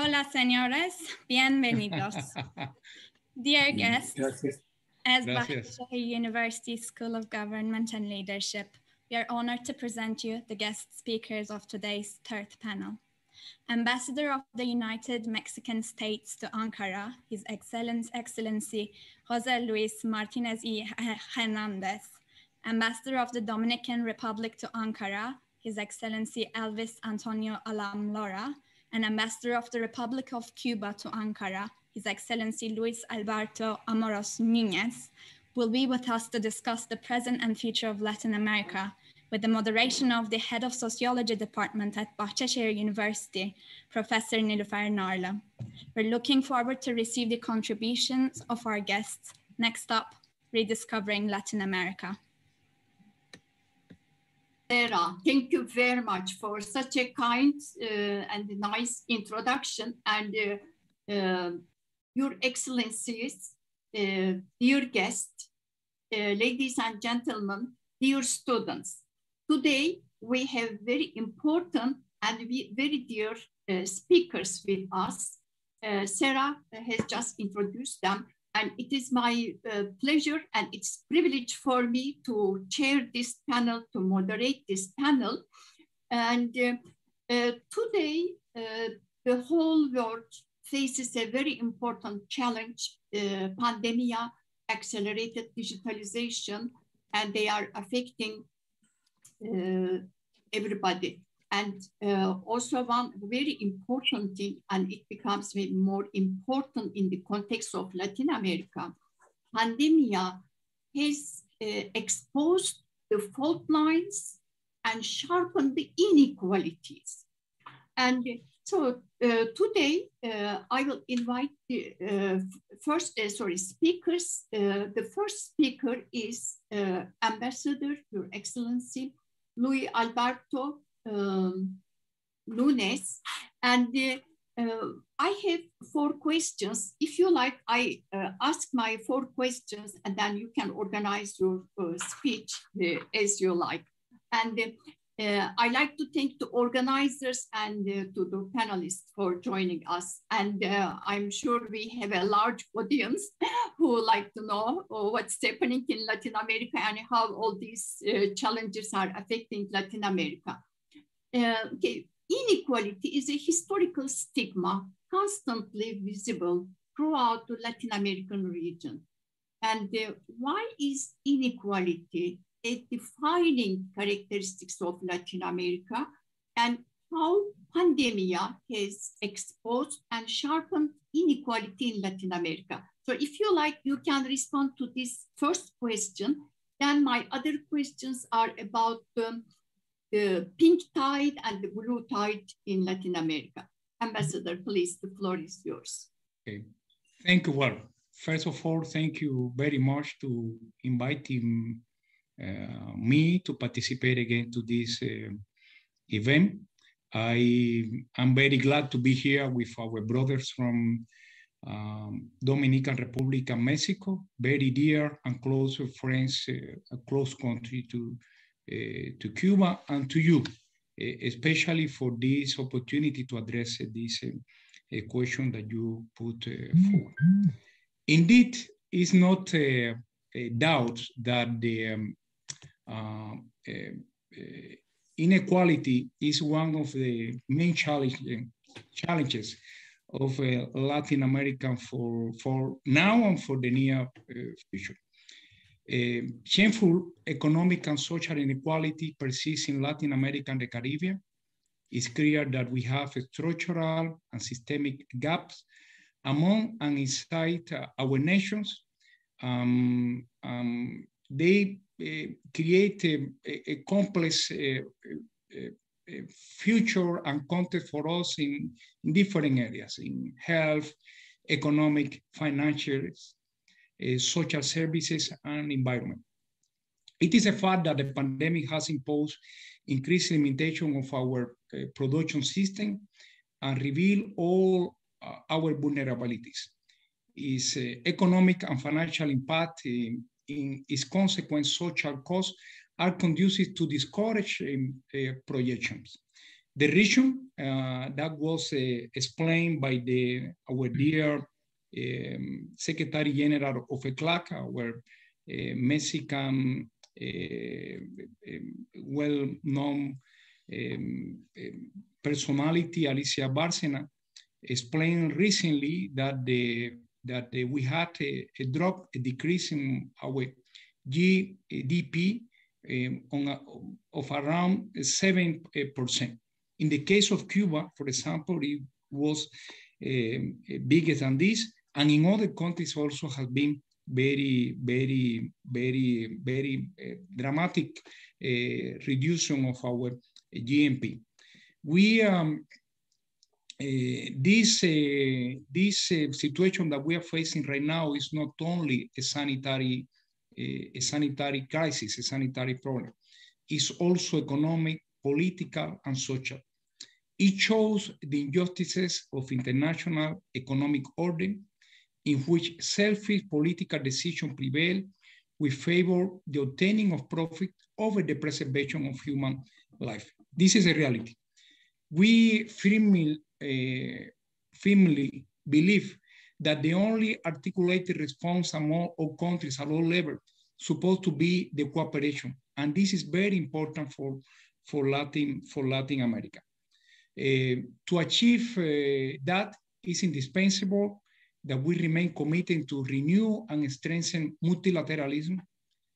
Hola, señores. Bienvenidos. Dear guests, Gracias. as Bahia University School of Government and Leadership, we are honored to present you the guest speakers of today's third panel. Ambassador of the United Mexican States to Ankara, His Excellency Jose Luis Martinez y Hernandez. Ambassador of the Dominican Republic to Ankara, His Excellency Elvis Antonio Alamlora, and Ambassador of the Republic of Cuba to Ankara, His Excellency Luis Alberto Amoros Núñez, will be with us to discuss the present and future of Latin America, with the moderation of the Head of Sociology Department at Bahçeşehir University, Professor Nilüfer Narlı. We're looking forward to receive the contributions of our guests. Next up, Rediscovering Latin America. Sarah, thank you very much for such a kind and nice introduction. And Your Excellencies, dear guests, ladies and gentlemen, dear students. Today, we have very important and very dear speakers with us. Sarah has just introduced them, and it is my pleasure and it's privilege for me to chair this panel, to moderate this panel. And today, the whole world faces a very important challenge, pandemic, accelerated digitalization, and they are affecting everybody. And also one very important thing, and it becomes more important in the context of Latin America, pandemic has exposed the fault lines and sharpened the inequalities. And so today I will invite the speakers. The first speaker is Ambassador, Your Excellency, Luis Alberto Núñez, and I have 4 questions. If you like, I ask my 4 questions, and then you can organize your speech as you like. And I like to thank the organizers and to the panelists for joining us. And I'm sure we have a large audience who like to know what's happening in Latin America and how all these challenges are affecting Latin America. Okay. Inequality is a historical stigma constantly visible throughout the Latin American region. And why is inequality a defining characteristics of Latin America, and how pandemic has exposed and sharpened inequality in Latin America? So if you like, you can respond to this first question. Then my other questions are about the pink tide and the blue tide in Latin America. Ambassador, please, the floor is yours. Okay, thank you. Well, first of all, thank you very much to inviting me to participate again to this event. I am very glad to be here with our brothers from Dominican Republic and Mexico, very dear and close friends, a close country to Cuba and to you, especially for this opportunity to address this question that you put forward. Indeed, it's not a doubt that the inequality is one of the main challenges of Latin America for now and for the near future. Shameful economic and social inequality persists in Latin America and the Caribbean. It's clear that we have structural and systemic gaps among and inside our nations. They create a complex future and context for us in different areas, in health, economic, financial, social services, and environment. It is a fact that the pandemic has imposed increased limitation of our production system and revealed all our vulnerabilities. Its economic and financial impact in its consequent social costs are conducive to discourage projections. The region that was explained by our dear Secretary General of ECLAC, our Mexican well-known personality, Alicia Bárcena, explained recently that we had a decrease in our GDP of around 7%. In the case of Cuba, for example, it was bigger than this, and in other countries also has been very dramatic reduction of our GNP. We this situation that we are facing right now is not only a sanitary crisis, a sanitary problem. It's also economic, political, and social. It shows the injustices of international economic order, in which selfish political decisions prevail. We favor the obtaining of profit over the preservation of human life. This is a reality. We firmly believe that the only articulated response among all countries at all levels supposed to be the cooperation, and this is very important for Latin America. To achieve that, is indispensable that we remain committed to renew and strengthen multilateralism,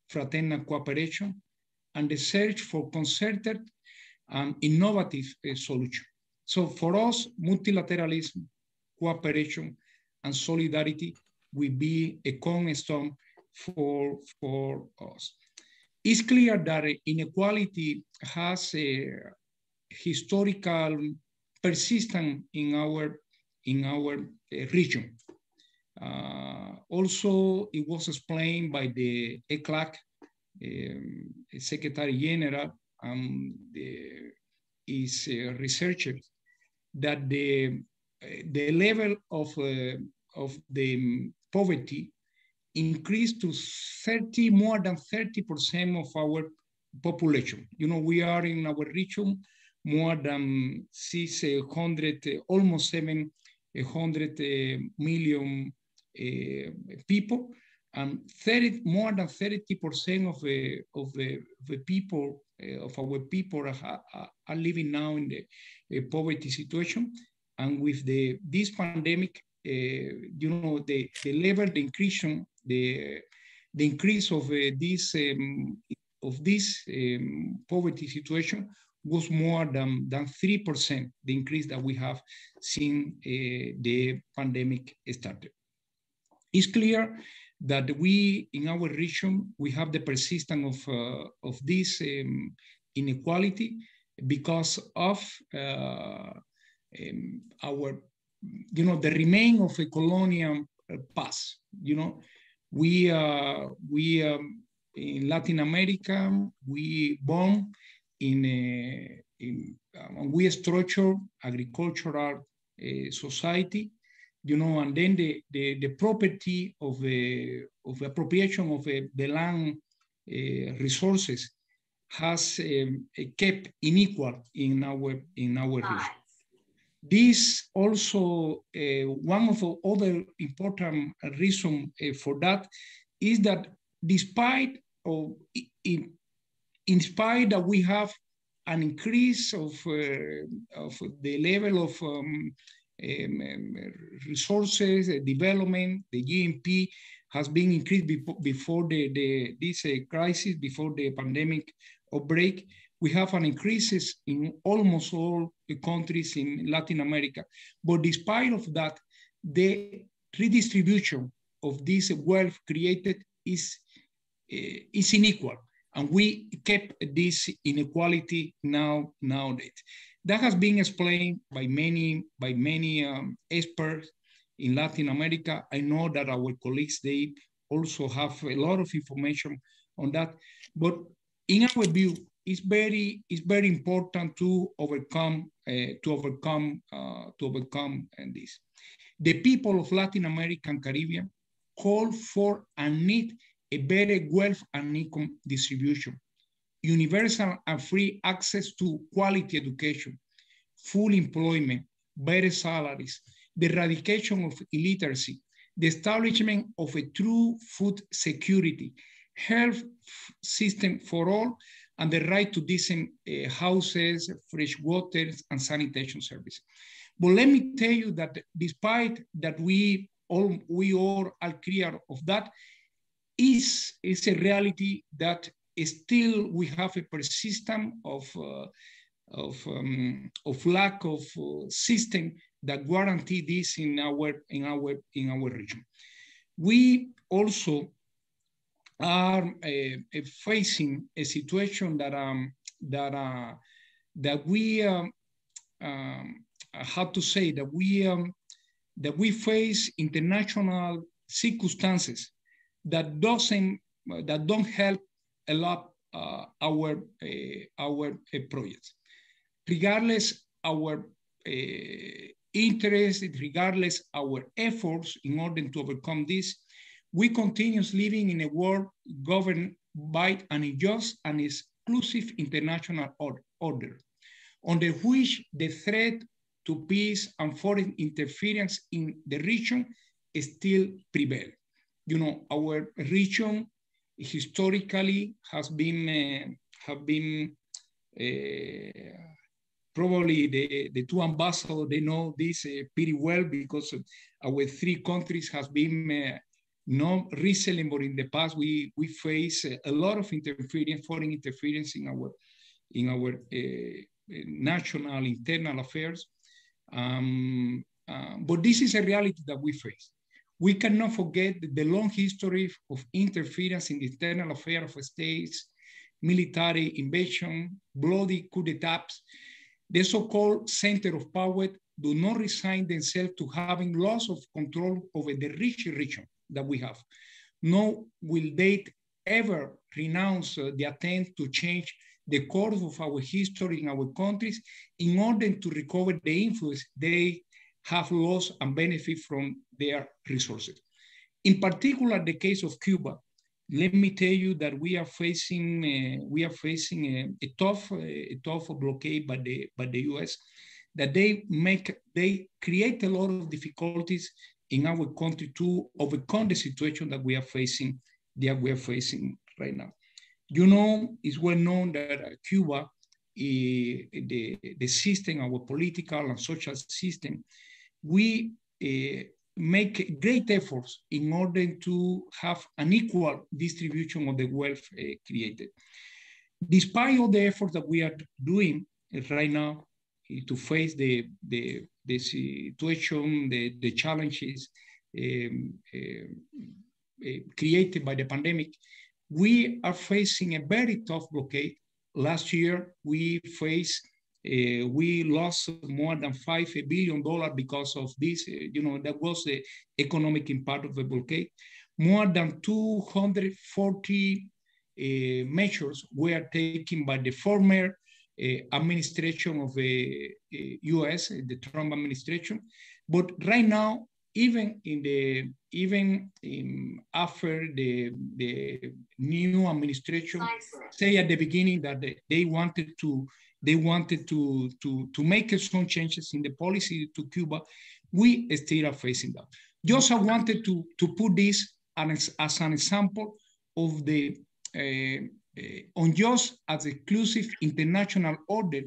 fraternal cooperation, and the search for concerted and innovative solutions. So for us, multilateralism, cooperation, and solidarity will be a cornerstone for us. It's clear that inequality has a historical persistence in our region. Also, it was explained by the ECLAC Secretary General and his researchers that the level of the poverty increased to more than 30% of our population. You know, we are in our region more than 600, almost 700 million people, and more than 30% of the people, of our people are living now in the poverty situation. And with this pandemic, you know, the level, the increase of this poverty situation was more than 3%, the increase that we have seen the pandemic started. It's clear that we, in our region, we have the persistence of this inequality because of our, you know, the remain of a colonial past. You know, we in Latin America, we born we structure agricultural society, you know, and then the property of the appropriation of the land resources has kept unequal in our region. This also, one of the other important reasons for that is that despite in spite that we have an increase of the level of resources, development, the GNP has been increased before this crisis, before the pandemic outbreak. We have an increases in almost all the countries in Latin America. But despite of that, the redistribution of this wealth created is unequal. And we kept this inequality nowadays. That has been explained by many experts in Latin America. I know that our colleagues, they also have a lot of information on that. But in our view, it's very important to overcome this. The people of Latin America and Caribbean call for and need a better wealth and income distribution, universal and free access to quality education, full employment, better salaries, the eradication of illiteracy, the establishment of a true food security, health system for all, and the right to decent houses, fresh water, and sanitation service. But let me tell you that despite that we all are clear of that, is a reality that still we have a persistence of lack of system that guarantee this in our region. We also are facing a situation that we how to say that we face international circumstances that don't help a lot our projects. Regardless our interest, regardless our efforts in order to overcome this, we continue living in a world governed by an unjust and exclusive international order, under which the threat to peace and foreign interference in the region still prevail. You know, our region historically has been probably the two ambassadors, they know this pretty well, because our three countries has been not recently, but in the past we face a lot of interference, foreign interference in our national internal affairs. But this is a reality that we face. We cannot forget the long history of interference in the internal affairs of states, military invasion, bloody coup d'etats. The so-called center of power do not resign themselves to having loss of control over the rich region that we have. Nor will they ever renounce the attempt to change the course of our history in our countries in order to recover the influence they have lost and benefit from their resources. In particular, the case of Cuba, let me tell you that we are facing a tough blockade by the U.S. that they create a lot of difficulties in our country to overcome the situation that we are facing right now. You know, it's well known that Cuba, the system, our political and social system, we make great efforts in order to have an equal distribution of the wealth created. Despite all the efforts that we are doing right now to face the situation, the challenges created by the pandemic, we are facing a very tough blockade. Last year, we lost more than $5 billion because of this. That was the economic impact of the blockade. More than 240 measures were taken by the former administration of the U.S., the Trump administration. But right now, even after the new administration say at the beginning that they wanted to make some changes in the policy to Cuba, we still are facing that. Just I wanted to put this as an example of the unjust as exclusive international order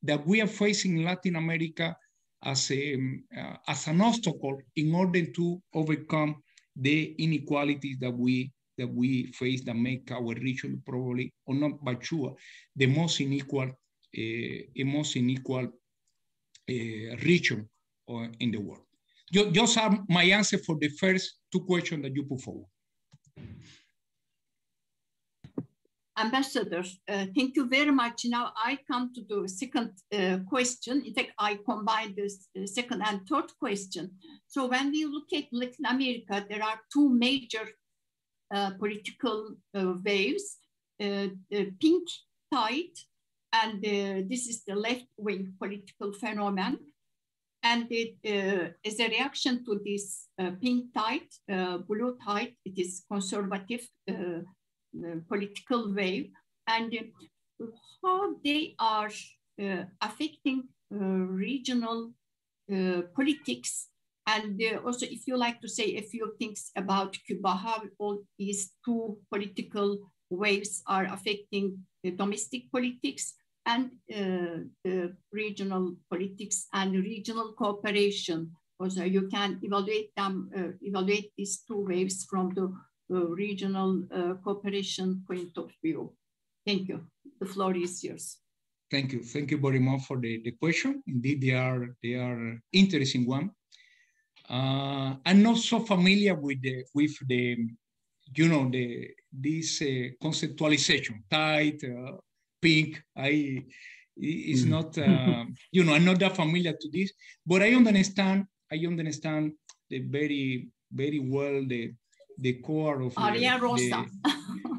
that we are facing in Latin America as an obstacle in order to overcome the inequalities that we face that make our region probably, or not but sure, the most unequal region in the world. Those are my answer for the first two questions that you put forward. Ambassador, thank you very much. Now I come to the second question. In fact, I combine this second and third question. So when we look at Latin America, there are two major political waves, the pink tide, and this is the left-wing political phenomenon. And as a reaction to this pink tide, blue tide, it is conservative political wave, and how they are affecting regional politics. And also, if you like to say a few things about Cuba, how all these two political waves are affecting the domestic politics and regional politics and regional cooperation. Also, you can evaluate them, evaluate these two waves from the regional cooperation point of view. Thank you. The floor is yours. Thank you. Thank you very much for the question. Indeed, they are interesting one. I'm not so familiar with the this conceptualization, tight, pink. It's not I'm not that familiar to this, but I understand the very well the core of Aria Rosa.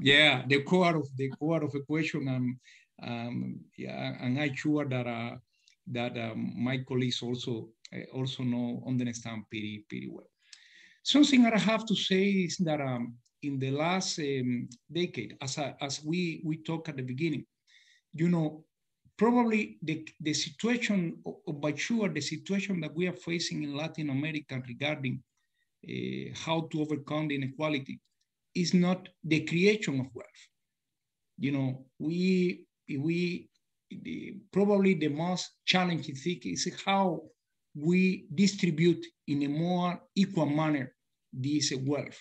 the core of the question, and I'm sure that my colleagues also understand pretty well. Something that I have to say is that in the last decade, as we talked at the beginning, probably the situation, but sure, the situation that we are facing in Latin America regarding how to overcome the inequality is not the creation of wealth. Probably the most challenging thing is how we distribute in a more equal manner this wealth.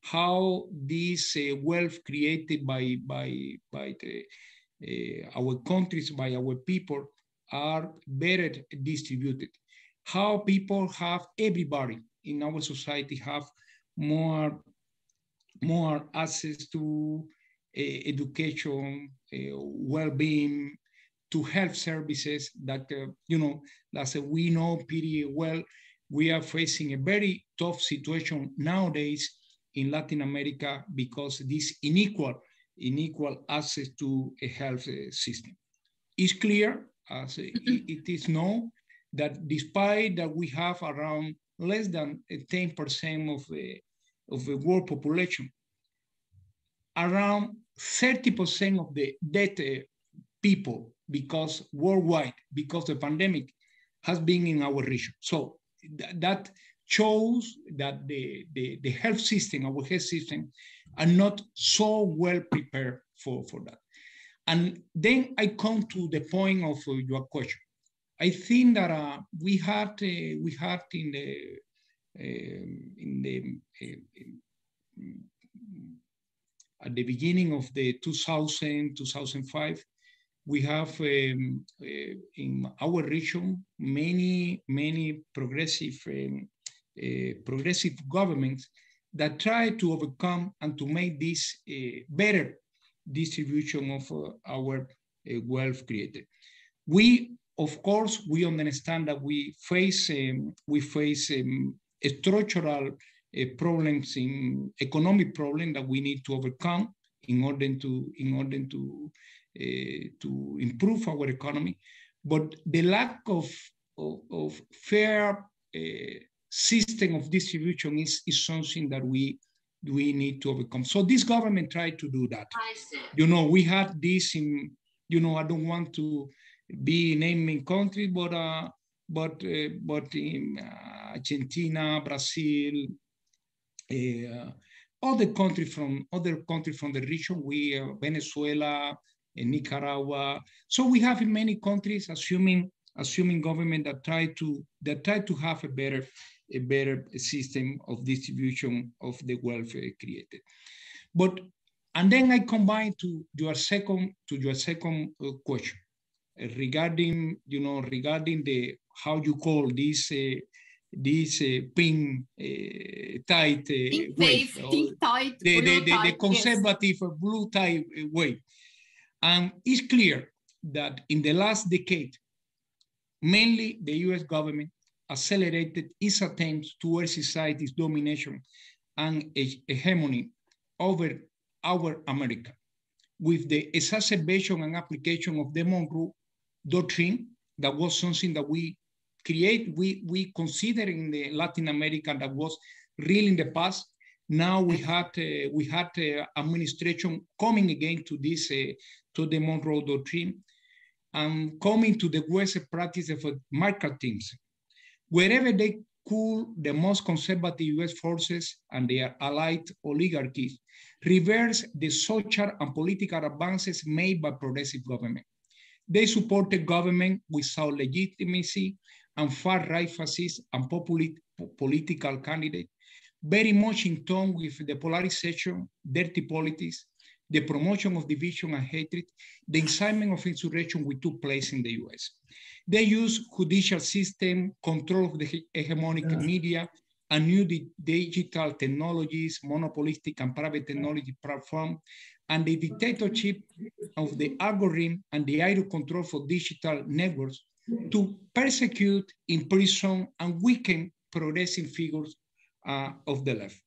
How this wealth created by our countries, by our people, are better distributed. How people everybody in our society have more access to education, well-being, to health services that, as we know pretty well, we are facing a very tough situation nowadays in Latin America because this unequal access to a health system. It's clear, as it is known, that despite that we have around less than 10% of the world population, around 30% of the dead people worldwide because the pandemic has been in our region. So that shows that the health system, our health system, are not so well prepared for that. And then I come to the point of your question. I think that we had in at the beginning of the 2005, we have in our region many progressive governments that try to overcome and to make this better distribution of our wealth created. Of course, we understand that we face structural problems, in economic problems that we need to overcome in order to improve our economy. But the lack of fair system of distribution is something that we need to overcome. So this government tried to do that. We had this in, I don't want to be naming countries, but in Argentina, Brazil, other countries from the region, Venezuela, Nicaragua. So we have in many countries assuming government that try to have a better system of distribution of the wealth created. And then I combine to your second question regarding the how you call this pink tide wave, the conservative blue tide wave. And it's clear that in the last decade, mainly the US government accelerated its attempts to exercise its domination and hegemony over our America, with the exacerbation and application of the Monroe Doctrine. That was something that we consider in the Latin America that was real in the past. Now we had administration coming again to this to the Monroe Doctrine, and coming to the West practice of market teams. Wherever they could, the most conservative US forces and their allied oligarchies reverse the social and political advances made by progressive government. They supported government without legitimacy and far-right fascist and political candidates, very much in tone with the polarization, dirty politics, the promotion of division and hatred, the incitement of insurrection which took place in the US. They use judicial system, control of the hegemonic media, and new digital technologies, monopolistic and private technology platform, and the dictatorship of the algorithm and the idle control for digital networks to persecute, imprison, and weaken progressive figures of the left.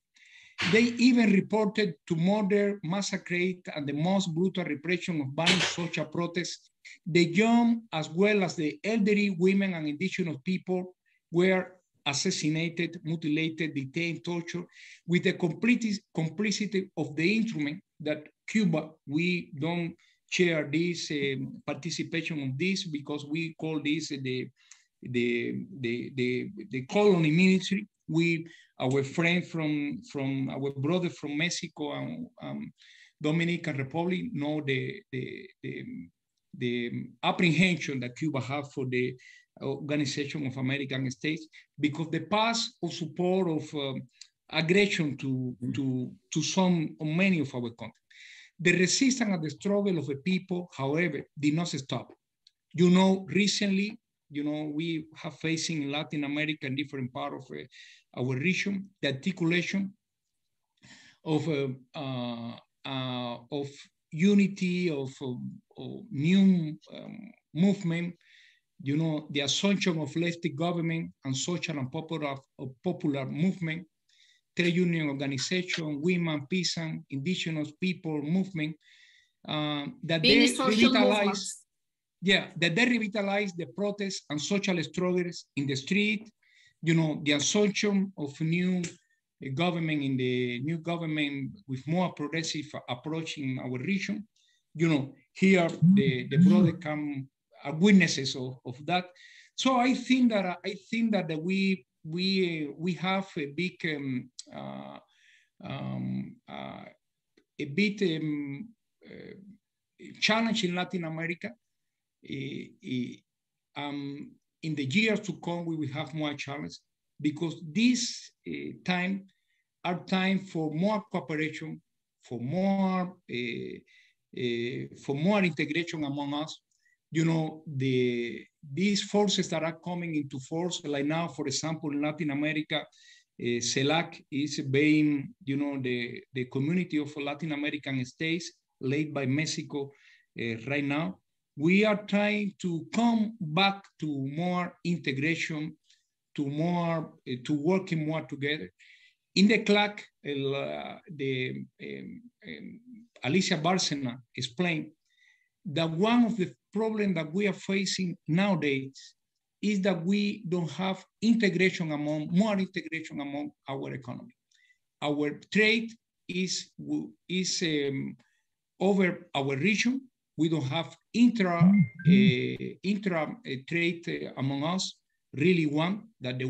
They even reported to murder, massacre, and the most brutal repression of violent social protests. The young, as well as the elderly, women, and indigenous people were assassinated, mutilated, detained, tortured, with the complicity of the instrument that Cuba, we don't share this participation of this because we call this the colony ministry. Our friend from our brother from Mexico and Dominican Republic know the apprehension that Cuba has for the Organization of American States because the past of support of aggression to some or many of our countries. The resistance and the struggle of the people, however, did not stop. You know, recently, you know, we have facing in Latin America and different parts of our region, the articulation of unity, of new movement, you know, the assumption of lefty government and social and popular movement, trade union organization, women, peasant, indigenous people movement, that they revitalize, that they revitalize the protests and social struggles in the street, you know, the assumption of new government in the new government with more progressive approach in our region. You know, here the brother come are witnesses of that. So I think that we have a big challenge in Latin America. In the years to come, we will have more challenge because this time are time for more cooperation, for more integration among us. You know, these forces that are coming into force, like now, for example, in Latin America, CELAC is being, you know, the community of Latin American states led by Mexico right now. We are trying to come back to more integration, to working more together. In the CLAC, Alicia Bárcena explained that one of the problems that we are facing nowadays is that we don't have more integration among our economy. Our trade is over our region. We don't have intra trade among us. Really, one that the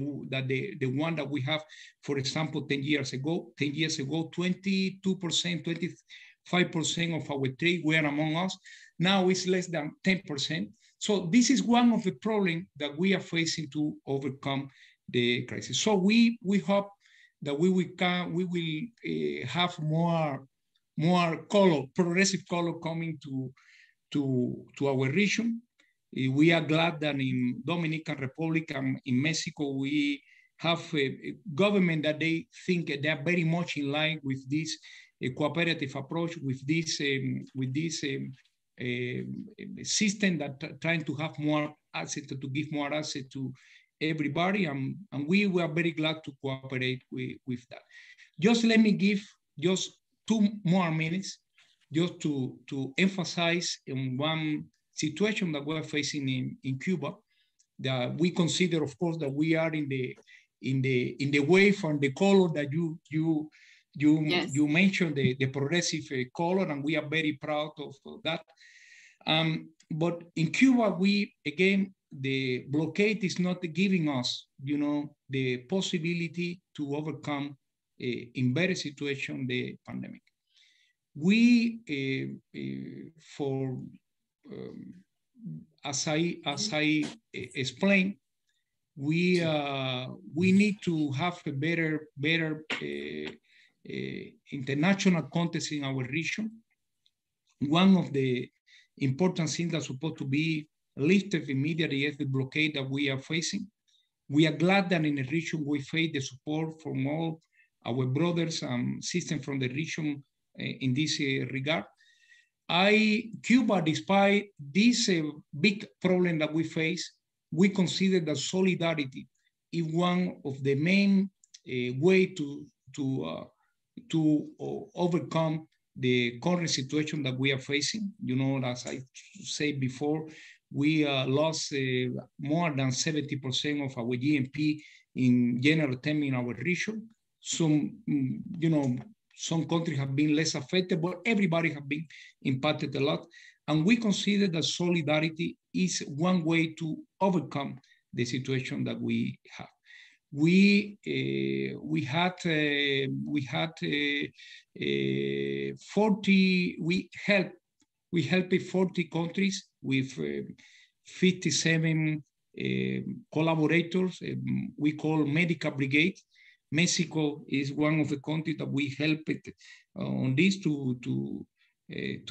one that we have, for example, 10 years ago, 22%, 25% of our trade were among us. Now it's less than 10%. So this is one of the problems that we are facing to overcome the crisis. So we hope that we will have more color, progressive color coming to our region. We are glad that in Dominican Republic and in Mexico, we have a government that they think they are very much in line with this cooperative approach, with this system that trying to have more assets, to give more assets to everybody. And we were very glad to cooperate with that. Just let me give just 2 more minutes just to emphasize in one situation that we're facing in Cuba, that we consider, of course, that we are in the wave and the color that you mentioned, the progressive color, and we are very proud of that. But in Cuba, the blockade is not giving us, the possibility to overcome in better situation the pandemic. We, as I explained, we need to have a better international context in our region. One of the important things that's supposed to be lifted immediately is the blockade that we are facing. We are glad that in the region we face the support from all our brothers and sisters from the region in this regard. Cuba, despite this big problem that we face, we consider that solidarity is one of the main way to overcome the current situation that we are facing. As I said before, we lost more than 70% of our GNP in general terms in our region. Some countries have been less affected, but everybody has been impacted a lot. And we consider that solidarity is one way to overcome the situation that we have. We helped 40 countries with 57 collaborators. We call medical brigade. Mexico is one of the countries that we helped on this to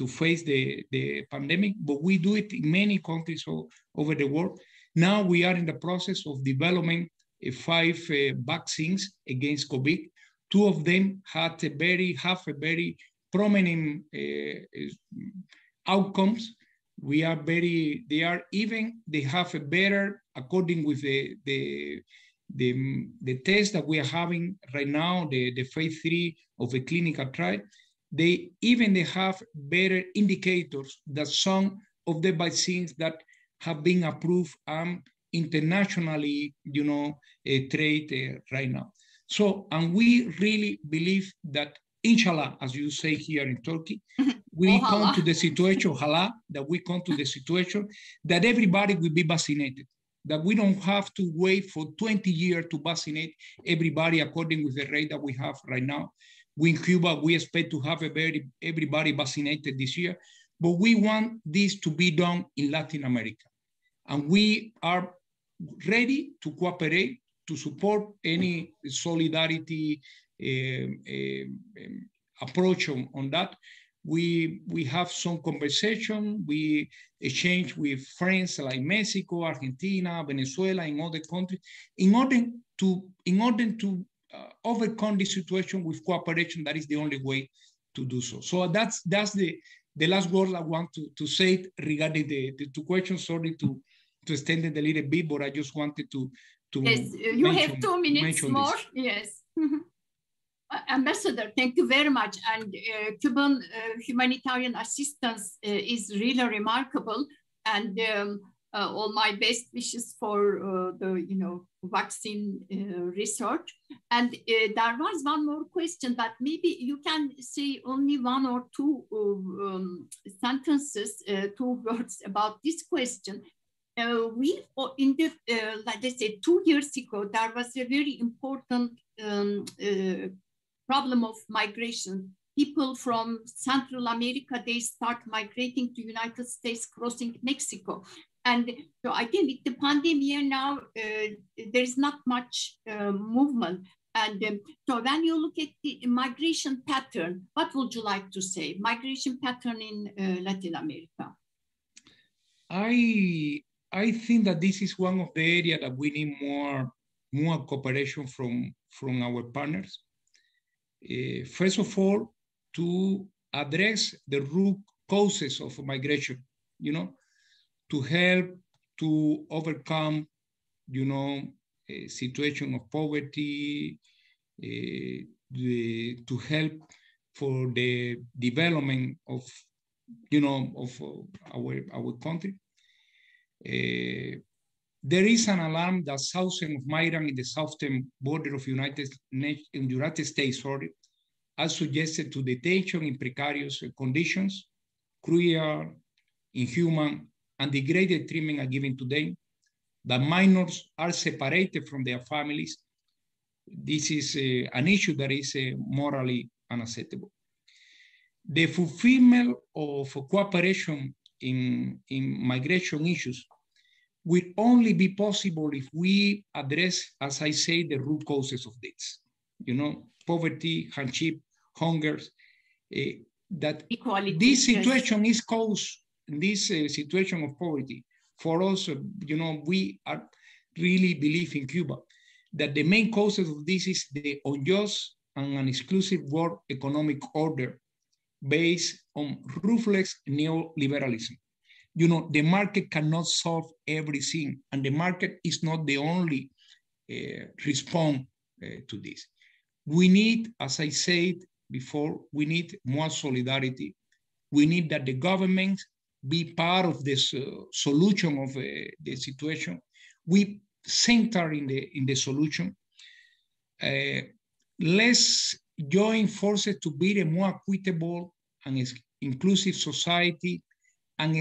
face the pandemic, but we do it in many countries all over the world. Now we are in the process of developing 5 vaccines against COVID. 2 of them have a very prominent outcomes. They have a better, according with the test that we are having right now, the phase 3 of a clinical trial. They have better indicators that some of the vaccines that have been approved and internationally, traded right now. So, and we really believe that, inshallah, as you say here in Turkey, we come to the situation, that we come to the situation that everybody will be vaccinated, that we don't have to wait for 20 years to vaccinate everybody according with the rate that we have right now. In Cuba, we expect to have everybody vaccinated this year, but we want this to be done in Latin America. And we are ready to cooperate, to support any solidarity approach on that. We have some conversation. We exchange with friends like Mexico, Argentina, Venezuela, and other countries in order to overcome this situation with cooperation. That is the only way to do so. So that's the last word I want to say regarding the 2 questions. Sorry to extend it a little bit, but I just wanted to yes, you have 2 minutes more. This. Yes. Ambassador, thank you very much. And Cuban humanitarian assistance is really remarkable. And all my best wishes for the vaccine research. And there was one more question, but maybe you can say only 1 or 2 sentences, 2 words about this question. Like I said, 2 years ago, there was a very important problem of migration. People from Central America, they start migrating to United States, crossing Mexico. And so I think with the pandemic now, there is not much movement. And so when you look at the migration pattern, what would you like to say? Migration pattern in Latin America? I think that this is one of the areas that we need more cooperation from our partners. First of all, to address the root causes of migration, to help to overcome, a situation of poverty, to help for the development of, of our country. There is an alarm that thousands of migrants in the southern border of United States are suggested to detention in precarious conditions, cruel inhuman, and degraded treatment are given to them, that minors are separated from their families. This is an issue that is morally unacceptable. The fulfillment of cooperation in migration issues will only be possible if we address, as I say, the root causes of this. You know, poverty, hardship, hunger, that Equality, this situation is caused, this situation of poverty, for us, you know, we are really believe in Cuba, that the main causes of this is the unjust and an exclusive world economic order based on ruthless neoliberalism. You know, the market cannot solve everything, and the market is not the only response to this. We need, as I said before, we need more solidarity. We need that the government be part of this solution of the situation. We center in the solution. Let's join forces to build a more equitable and inclusive society and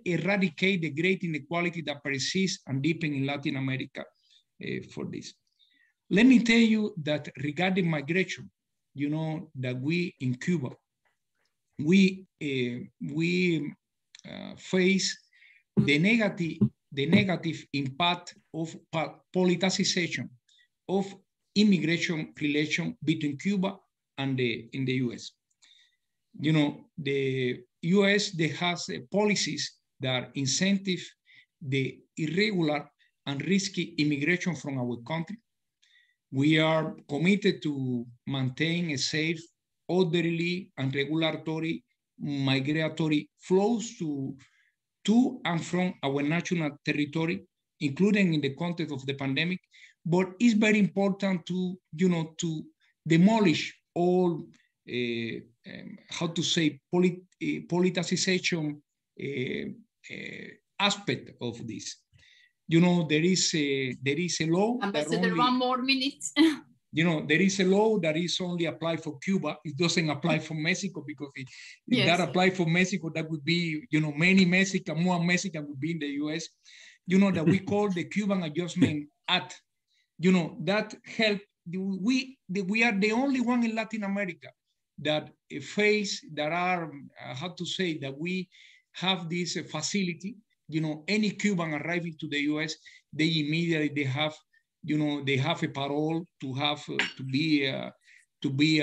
eradicate the great inequality that persists and deepens in Latin America for this. Let me tell you that regarding migration, you know, that we in Cuba, we face the negative impact of politicization of immigration relation between Cuba and in the US. You know, the US, they has policies that incentive the irregular and risky immigration from our country. We are committed to maintain a safe, orderly, and regulatory migratory flows to and from our national territory, including in the context of the pandemic. But it's very important to, you know, to demolish all, how to say, politicization aspect of this. You know, there is a law. Ambassador, only, 1 more minute. You know, there is a law that is only applied for Cuba. It doesn't apply for Mexico, because if that applied for Mexico, that would be, you know, more Mexican would be in the US. You know, that we call the Cuban Adjustment Act. You know, that help. We are the only one in Latin America that how to say, that we have this facility. You know, any Cuban arriving to the US, they immediately have, you know, they have a parole to have to be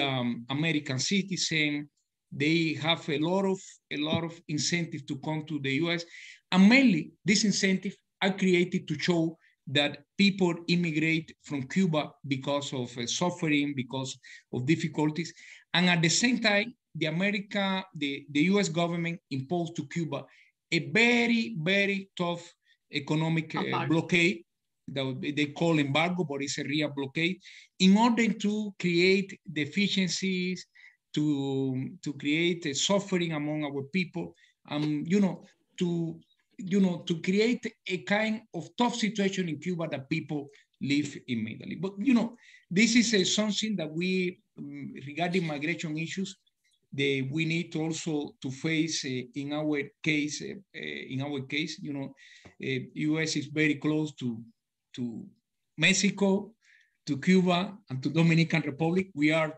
American citizen. They have a lot of incentive to come to the US, and mainly these incentives are created to show that people immigrate from Cuba because of suffering, because of difficulties, and at the same time, the US government imposed to Cuba a very, very tough economic blockade that they call embargo, but it's a real blockade, in order to create deficiencies, to create a suffering among our people, to create a kind of tough situation in Cuba that people live immediately. But, you know, this is something that we, regarding migration issues, we need also to face in our case. You know, U.S. is very close to Mexico, to Cuba, and to Dominican Republic. We are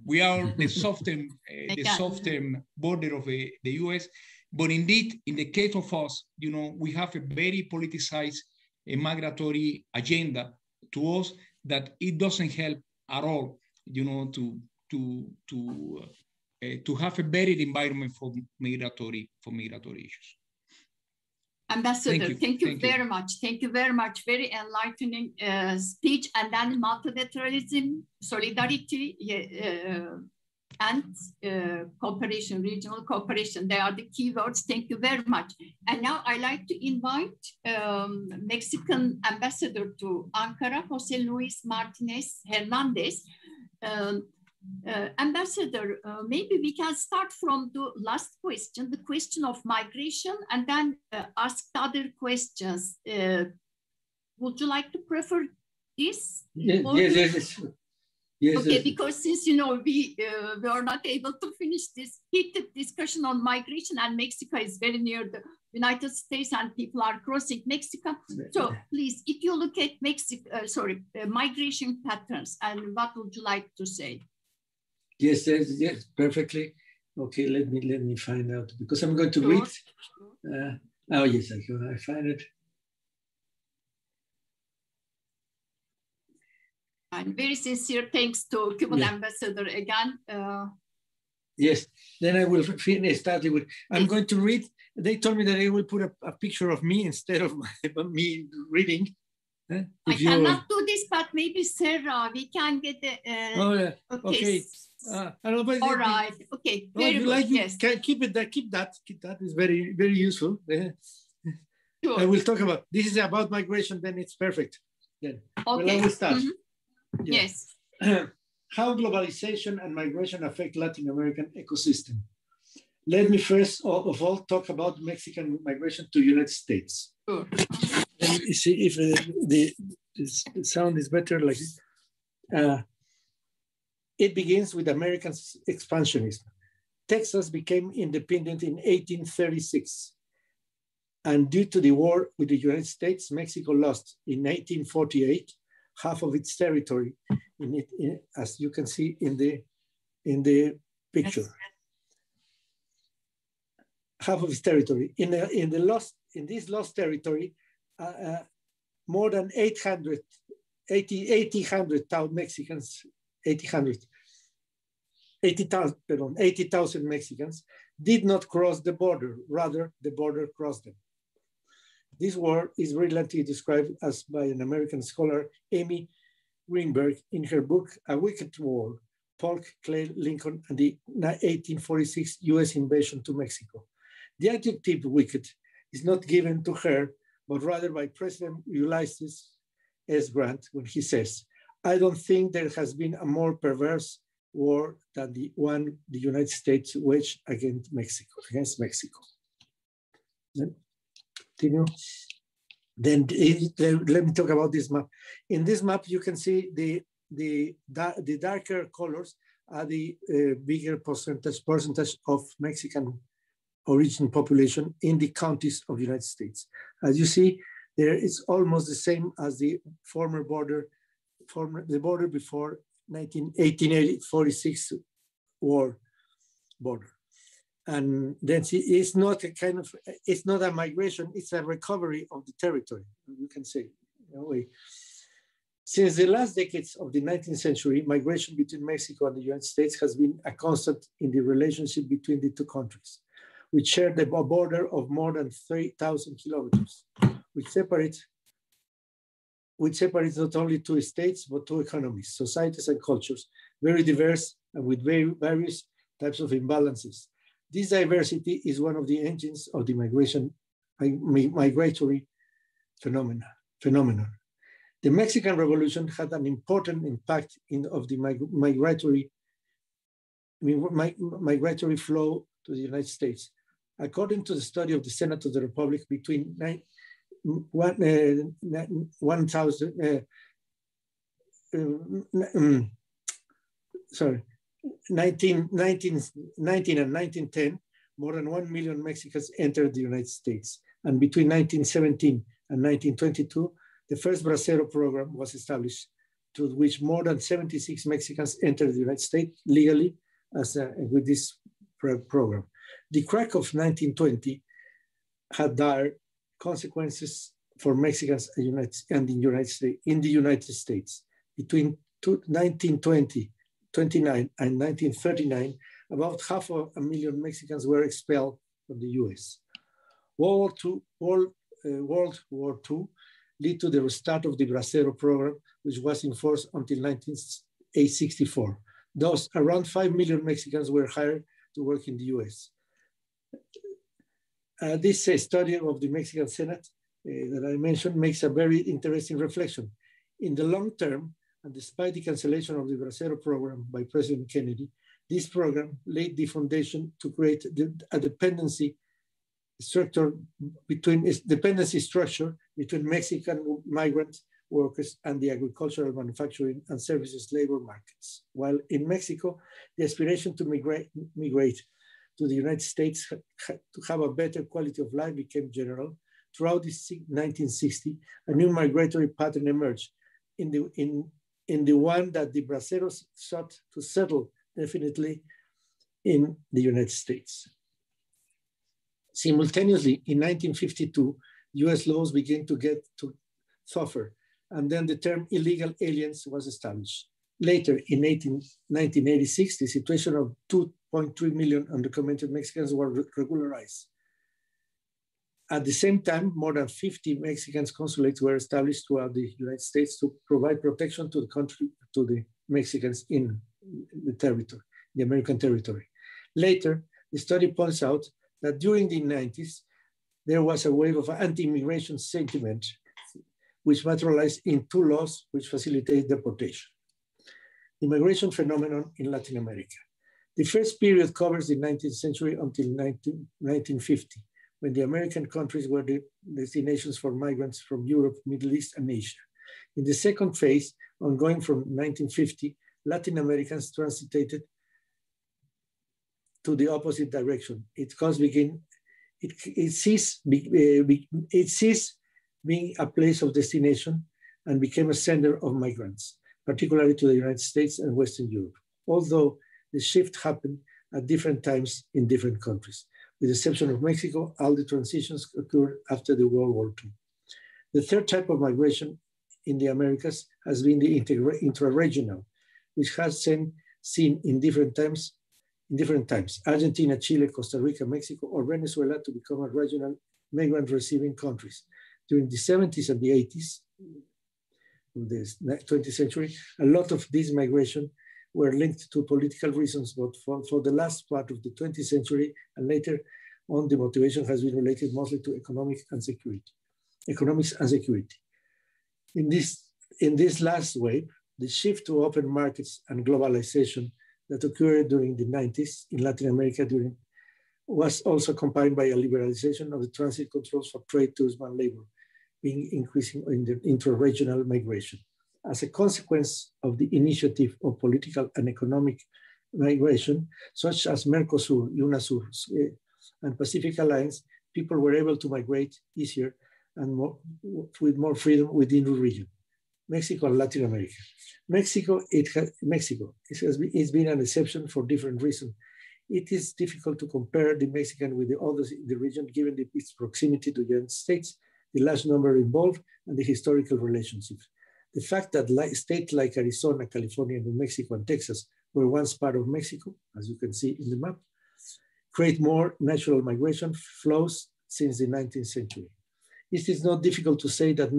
the southern border of the U.S. But indeed, in the case of us, you know, we have a very politicized migratory agenda to us that it doesn't help at all, you know, to have a better environment for migratory issues. Ambassador, thank you very much. Thank you very much. Very enlightening speech. And then multilateralism, solidarity, and cooperation, regional cooperation. They are the key words. Thank you very much. And now I'd like to invite Mexican ambassador to Ankara, Jose Luis Martinez Hernandez. Ambassador, maybe we can start from the last question, the question of migration, and then ask other questions. Would you like to prefer this? Yes. Yes, okay, yes. because since, you know, we are not able to finish this heated discussion on migration, and Mexico is very near the United States and people are crossing Mexico. So please, if you look at migration patterns, and what would you like to say? Yes, yes, yes, perfectly. Okay, let me find out, because I'm going to read. Oh yes, I find it. And very sincere thanks to Cuban ambassador again. Yes, then I will finish starting with, I'm going to read. They told me that I will put a picture of me instead of me reading. I cannot do this, but maybe Sarah, we can get the, oh, yeah. Okay. I don't know, all right. Okay. Very good. Like, yes. Can keep it that. Keep that. Is very, very useful. Sure. I will talk about. This is about migration. Then it's perfect. Then. Okay. Well, I will start. Yeah. Yes. How globalization and migration affect Latin American ecosystem. Let me first of all talk about Mexican migration to United States. Sure. Let me see if the sound is better. Like it begins with American expansionism. Texas became independent in 1836. And due to the war with the United States, Mexico lost in 1848 half of its territory, as you can see in the picture. Yes. Half of its territory. In this lost territory, more than 80,000 Mexicans, 80,000 Mexicans did not cross the border. Rather, the border crossed them. This war is brilliantly described as by an American scholar, Amy Greenberg, in her book, A Wicked War, Polk, Clay, Lincoln, and the 1846 US invasion to Mexico. The adjective wicked is not given to her, but rather by President Ulysses S. Grant when he says, I don't think there has been a more perverse war than the one the United States waged against Mexico. Then, continue. Then let me talk about this map. In this map, you can see the darker colors are the bigger percentage of Mexican origin population in the counties of the United States. As you see, there it's almost the same as the former border, the border before 1846 war border. And then it's not a kind of, it's not a migration, it's a recovery of the territory, you can say, in a way. Since the last decades of the 19th century, migration between Mexico and the United States has been a constant in the relationship between the two countries, which share the border of more than 3,000 kilometers, which separates not only two states, but two economies, societies, and cultures, very diverse and with very various types of imbalances. This diversity is one of the engines of the migratory phenomenon. The Mexican Revolution had an important impact of the migratory flow to the United States. According to the study of the Senate of the Republic between 1919 and 1910, more than 1 million Mexicans entered the United States. And between 1917 and 1922, the first Bracero program was established, to which more than 76 Mexicans entered the United States legally with this program. The crack of 1920 had dire consequences for Mexicans in the United States. Between 1929 and 1939, about 500,000 Mexicans were expelled from the US. World War II led to the restart of the Bracero program, which was in force until 1964. Thus, around 5 million Mexicans were hired to work in the US. This study of the Mexican Senate that I mentioned makes a very interesting reflection. In the long term, and despite the cancellation of the Bracero program by President Kennedy, this program laid the foundation to create a dependency structure between Mexican migrants workers and the agricultural, manufacturing, and services labor markets. While in Mexico, the aspiration to migrate to the United States to have a better quality of life became general. Throughout the 1960s, a new migratory pattern emerged in the one that the braceros sought to settle definitely in the United States. Simultaneously, in 1952, US laws began to get tougher, and then the term illegal aliens was established. Later, in 1986, the situation of 2.3 million undocumented Mexicans were regularized. At the same time, more than 50 Mexican consulates were established throughout the United States to provide protection to the country, to the Mexicans in the territory, the American territory. Later, the study points out that during the 90s, there was a wave of anti-immigration sentiment, which materialized in two laws which facilitate deportation. The migration phenomenon in Latin America. The first period covers the 19th century until 1950, when the American countries were the destinations for migrants from Europe, Middle East, and Asia. In the second phase, ongoing from 1950, Latin Americans transited to the opposite direction. It ceased being a place of destination and became a center of migrants, particularly to the United States and Western Europe, although the shift happened at different times in different countries. With the exception of Mexico, all the transitions occurred after the World War II. The third type of migration in the Americas has been the intra-regional, which has seen in different times, Argentina, Chile, Costa Rica, Mexico, or Venezuela to become a regional migrant receiving countries. During the 70s and the 80s, of the 20th century, a lot of these migration were linked to political reasons, but for the last part of the 20th century and later on, the motivation has been related mostly to economics and security. In this last wave, the shift to open markets and globalization that occurred during the 90s in Latin America was also combined by a liberalization of the transit controls for trade, tourism, and labor, being increasing in the intra-regional migration. As a consequence of the initiative of political and economic migration, such as Mercosur, UNASUR, and Pacific Alliance, people were able to migrate easier and with more freedom within the region. Mexico and Latin America. Mexico has been an exception for different reasons. It is difficult to compare the Mexican with the others in the region, given its proximity to the United States, the large number involved, and the historical relationships. The fact that states like Arizona, California, New Mexico, and Texas were once part of Mexico, as you can see in the map, create more natural migration flows since the 19th century. It is not difficult to say that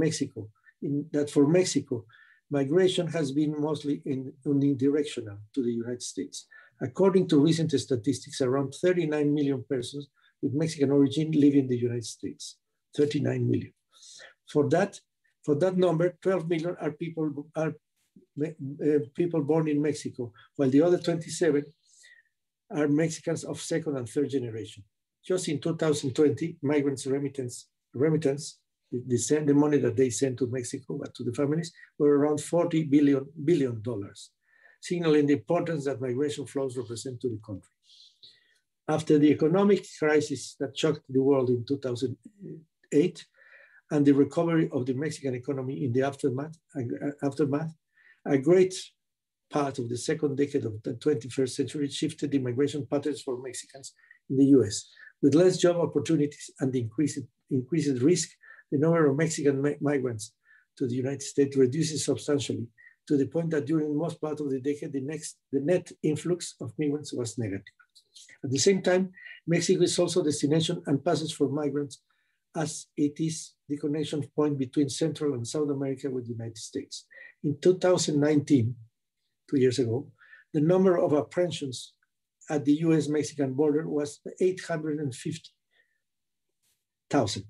for Mexico, migration has been mostly unidirectional to the United States. According to recent statistics, around 39 million persons with Mexican origin live in the United States, 39 million. For that number, 12 million are people born in Mexico, while the other 27 are Mexicans of second and third generation. Just in 2020, migrants' remittance, the money that they send to Mexico, to the families, were around $40 billion, signaling the importance that migration flows represent to the country. After the economic crisis that shocked the world in 2008, and the recovery of the Mexican economy in the aftermath, a great part of the second decade of the 21st century shifted the migration patterns for Mexicans in the US. With less job opportunities and the increased risk, the number of Mexican migrants to the United States reduces substantially, to the point that during most part of the decade, the net influx of migrants was negative. At the same time, Mexico is also a destination and passage for migrants, as it is the connection point between Central and South America with the United States. In 2019, 2 years ago, the number of apprehensions at the US-Mexican border was 850,000.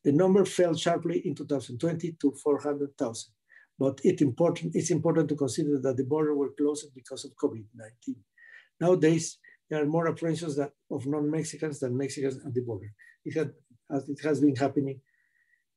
The number fell sharply in 2020 to 400,000. But it's important to consider that the border were closed because of COVID-19. Nowadays, there are more apprehensions of non-Mexicans than Mexicans at the border. It has been happening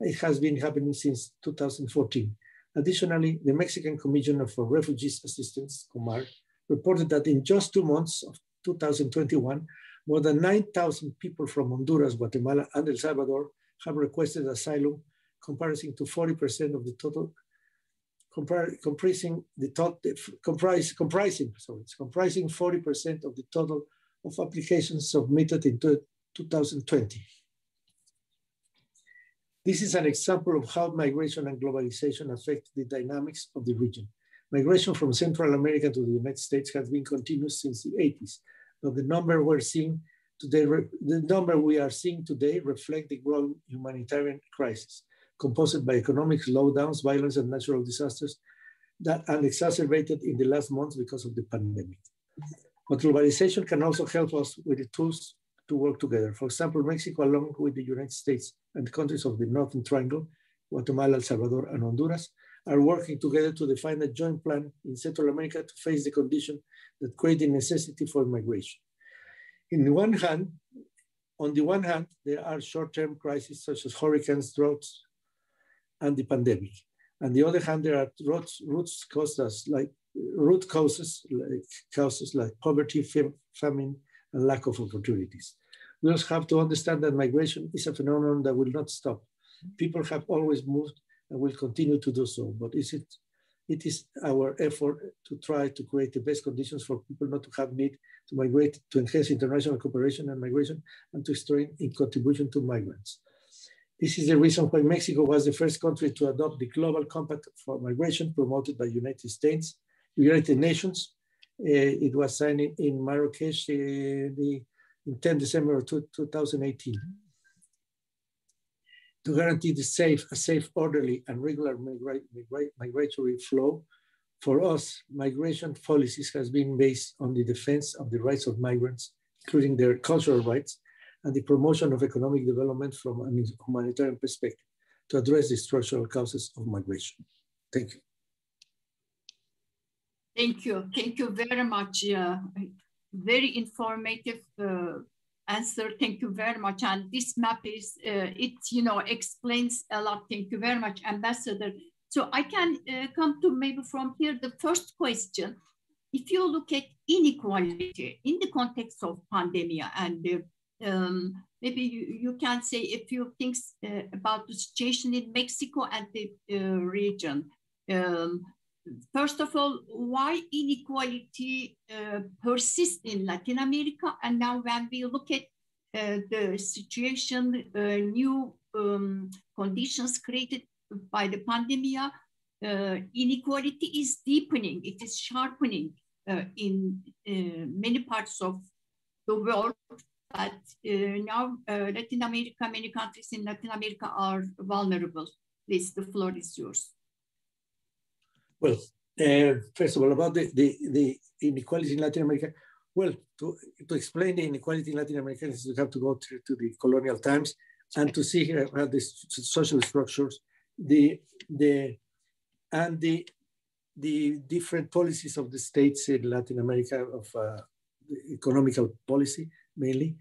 It has been happening since 2014. Additionally, the Mexican Commission for Refugees Assistance, COMAR, reported that in just 2 months of 2021, more than 9,000 people from Honduras, Guatemala, and El Salvador have requested asylum, comprising 40% of the total, comprising 40% of the total of applications submitted in 2020. This is an example of how migration and globalization affect the dynamics of the region. Migration from Central America to the United States has been continuous since the 80s, but the number we are seeing today reflect the growing humanitarian crisis, composed by economic slowdowns, violence, and natural disasters that are exacerbated in the last months because of the pandemic. But globalization can also help us with the tools to work together. For example, Mexico, along with the United States and the countries of the Northern Triangle, Guatemala, El Salvador, and Honduras, are working together to define a joint plan in Central America to face the condition that create the necessity for migration. On the one hand, there are short-term crises such as hurricanes, droughts, and the pandemic. On the other hand, there are root causes like poverty, famine, and lack of opportunities. We also have to understand that migration is a phenomenon that will not stop. People have always moved and will continue to do so, but it is our effort to try to create the best conditions for people not to have need to migrate, to enhance international cooperation and migration, and to strengthen in contribution to migrants. This is the reason why Mexico was the first country to adopt the Global Compact for Migration promoted by United Nations. It was signed in Marrakesh in 10 December of 2018. To guarantee a safe, orderly, and regular migratory flow, for us, migration policies has been based on the defense of the rights of migrants, including their cultural rights, and the promotion of economic development from a humanitarian perspective to address the structural causes of migration. Thank you. Thank you. Thank you very much. Very informative answer. Thank you very much. And this map is, explains a lot. Thank you very much, Ambassador. So I can come to maybe from here the first question. If you look at inequality in the context of pandemic, and maybe you can say a few things about the situation in Mexico and the region. First of all, why inequality persists in Latin America? And now when we look at the situation, new conditions created by the pandemic, inequality is deepening, it is sharpening in many parts of the world. But now Latin America, many countries in Latin America are vulnerable. Please, the floor is yours. Well, first of all, about the inequality in Latin America. Well, to explain the inequality in Latin America, we have to go to the colonial times and to see how the social structures, the different policies of the states in Latin America of economical policy mainly,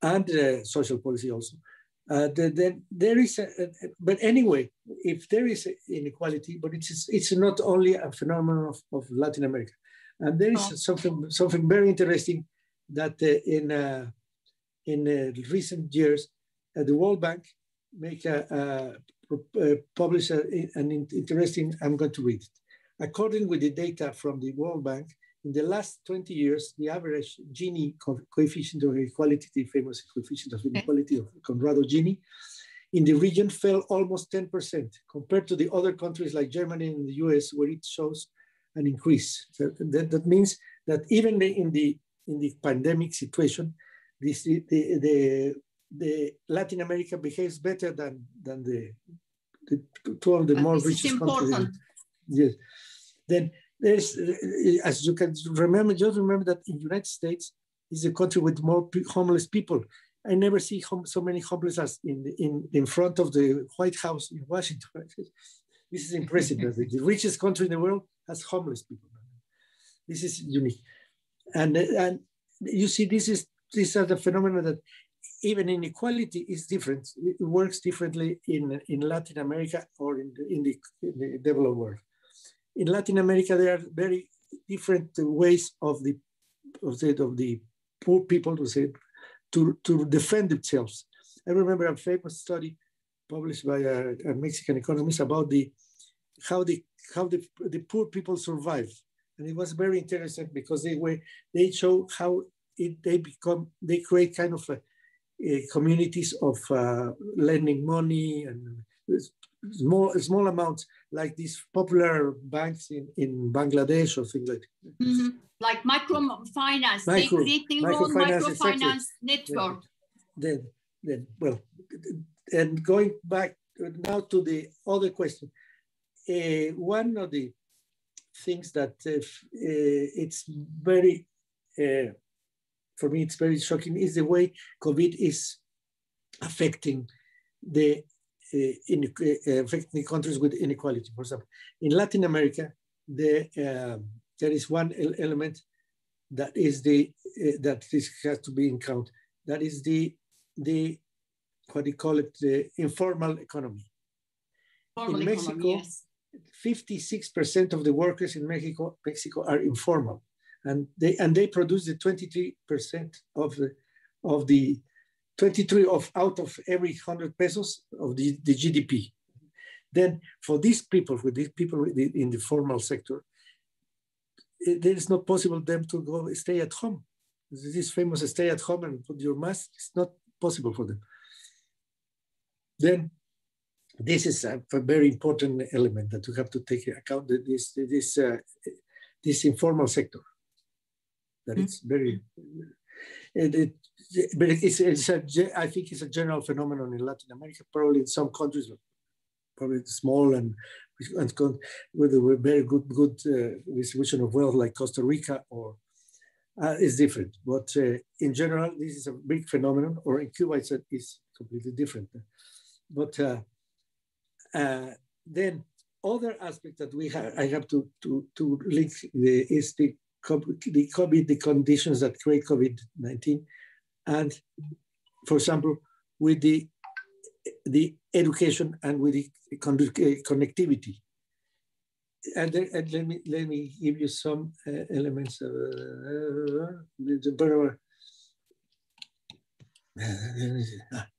and social policy also. Then there is, but anyway, if there is inequality, but it's not only a phenomenon of Latin America, and there is something very interesting that in recent years, the World Bank published an interesting. I'm going to read it. According with the data from the World Bank, in the last 20 years, the average Gini coefficient of inequality, the famous coefficient of inequality of Conrado Gini, in the region fell almost 10% compared to the other countries like Germany and the US, where it shows an increase. So that means that even in the pandemic situation, the Latin America behaves better than the two of the more richest countries. Yes. Then there's, as you can remember, just remember that in the United States is a country with more homeless people. I never see so many homeless as in front of the White House in Washington. This is impressive. The richest country in the world has homeless people. This is unique. And you see, these are the phenomena that even inequality is different. It works differently in Latin America or in the developed world. In Latin America, there are very different ways of the poor people to defend themselves. I remember a famous study published by a Mexican economist about how the poor people survive, and it was very interesting because they show how they create kind of communities of lending money and small amounts, like these popular banks in Bangladesh or things like that. Mm-hmm. Like microfinance, they create their own microfinance network. Then, well, and going back now to the other question, one of the things that it's very, for me, it's very shocking is the way COVID is affecting affecting countries with inequality. For example, in Latin America, there is one element that is that this has to be in count. That is the what do you call it? The informal economy. In Mexico, 56% of the workers in Mexico are informal, and they produce the 23% of the 23 out of every 100 pesos of the GDP. Then for these people in the formal sector, it is not possible them to go stay at home. This famous stay at home and put your mask, it's not possible for them. Then this is a very important element that we have to take into account, this informal sector. That it's very, but I think it's a general phenomenon in Latin America, probably in some countries, probably small and with a very good distribution of wealth like Costa Rica, or is different. But in general, this is a big phenomenon, or in Cuba it's completely different. But then other aspect that I have to link is the conditions that create COVID-19, and for example, with the education and with the connectivity. And let me give you some elements.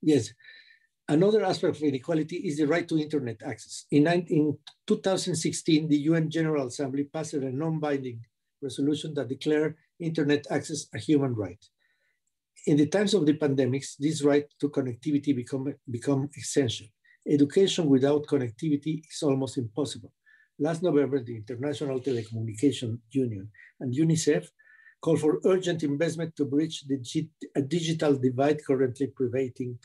Yes. Another aspect of inequality is the right to internet access. In 2016, the UN General Assembly passed a non-binding resolution that declared internet access a human right. In the times of the pandemics, this right to connectivity become essential. Education without connectivity is almost impossible. Last November, the International Telecommunication Union and UNICEF called for urgent investment to bridge the digital divide currently preventing